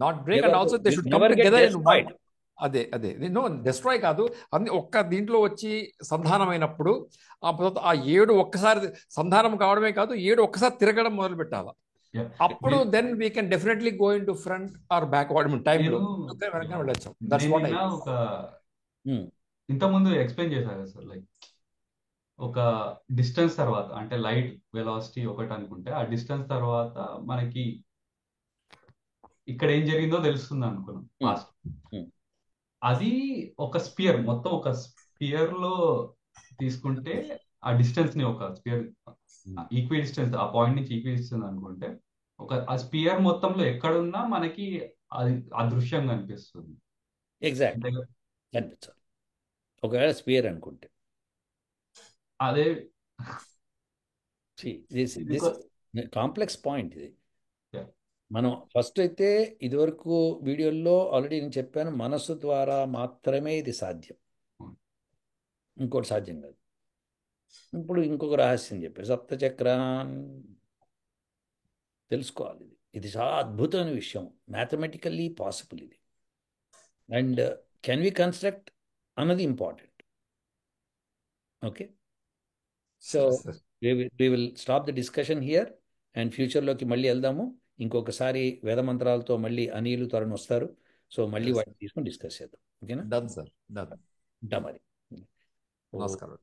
not break, and also they should come together in one. అదే no destroy కాదు, అన్ని ఒక్క దీంట్లో వచ్చి సంధానమైనప్పుడు ఆ 7 ఒక్కసారి సంధానం కావడమే కాదు, 7 ఒక్కసారి తిరగడం మొదలు పెట్టాలి. అప్పుడు then we can definitely go into front or backward టైంలో వెళ్ళొచ్చు. దట్స్ వాట్ ఐ ఇంతకుముందు ఎక్స్ప్లెయిన్ చేశారు కదా సార్, లైక్ ఒక డిస్టెన్స్ తర్వాత అంటే లైట్ వెలాసిటీ ఒకటి అనుకుంటే ఆ డిస్టెన్స్ తర్వాత మనకి ఇక్కడ ఏం జరిగిందో తెలుస్తుంది అనుకున్నాం ఫాస్ట్. అది ఒక స్పియర్, మొత్తం ఒక స్పియర్ లో తీసుకుంటే ఆ డిస్టెన్స్ ని ఒక స్పియర్ ఈక్వి డిస్టెన్స్, ఆ పాయింట్ నుంచి ఈక్వి డిస్టెన్స్ అనుకుంటే ఆ స్పియర్ మొత్తంలో ఎక్కడున్నా మనకి అది అదృశ్యం కనిపిస్తుంది. ఎగ్జాక్ట్ కనిపించాలి ఒకవేళ స్పియర్ అనుకుంటే. అదే కాంప్లెక్స్ పాయింట్ ఇది. మనం ఫస్ట్ అయితే ఇదివరకు వీడియోల్లో ఆల్రెడీ నేను చెప్పాను, మనస్సు ద్వారా మాత్రమే ఇది సాధ్యం, ఇంకోటి సాధ్యం కాదు. ఇప్పుడు ఇంకొక రహస్యం చెప్పారు, సప్తచక్రాన్ తెలుసుకోవాలి. ఇది చాలా అద్భుతమైన విషయం, మ్యాథమెటికల్లీ పాసిబుల్ ఇది. అండ్ కెన్ వి కన్స్ట్రక్ట్ అన్నది important. Okay, so we will stop the discussion here and ఫ్యూచర్లోకి మళ్ళీ వెళ్దాము. ఇంకొకసారి వేద మంత్రాలతో మళ్ళీ అనిలు తరుణ్ వస్తారు. సో మళ్ళీ వాటిని తీసుకొని డిస్కస్ చేద్దాం. ఓకేనా? Done sir, done. ఉంటా మరి. నమస్కారం.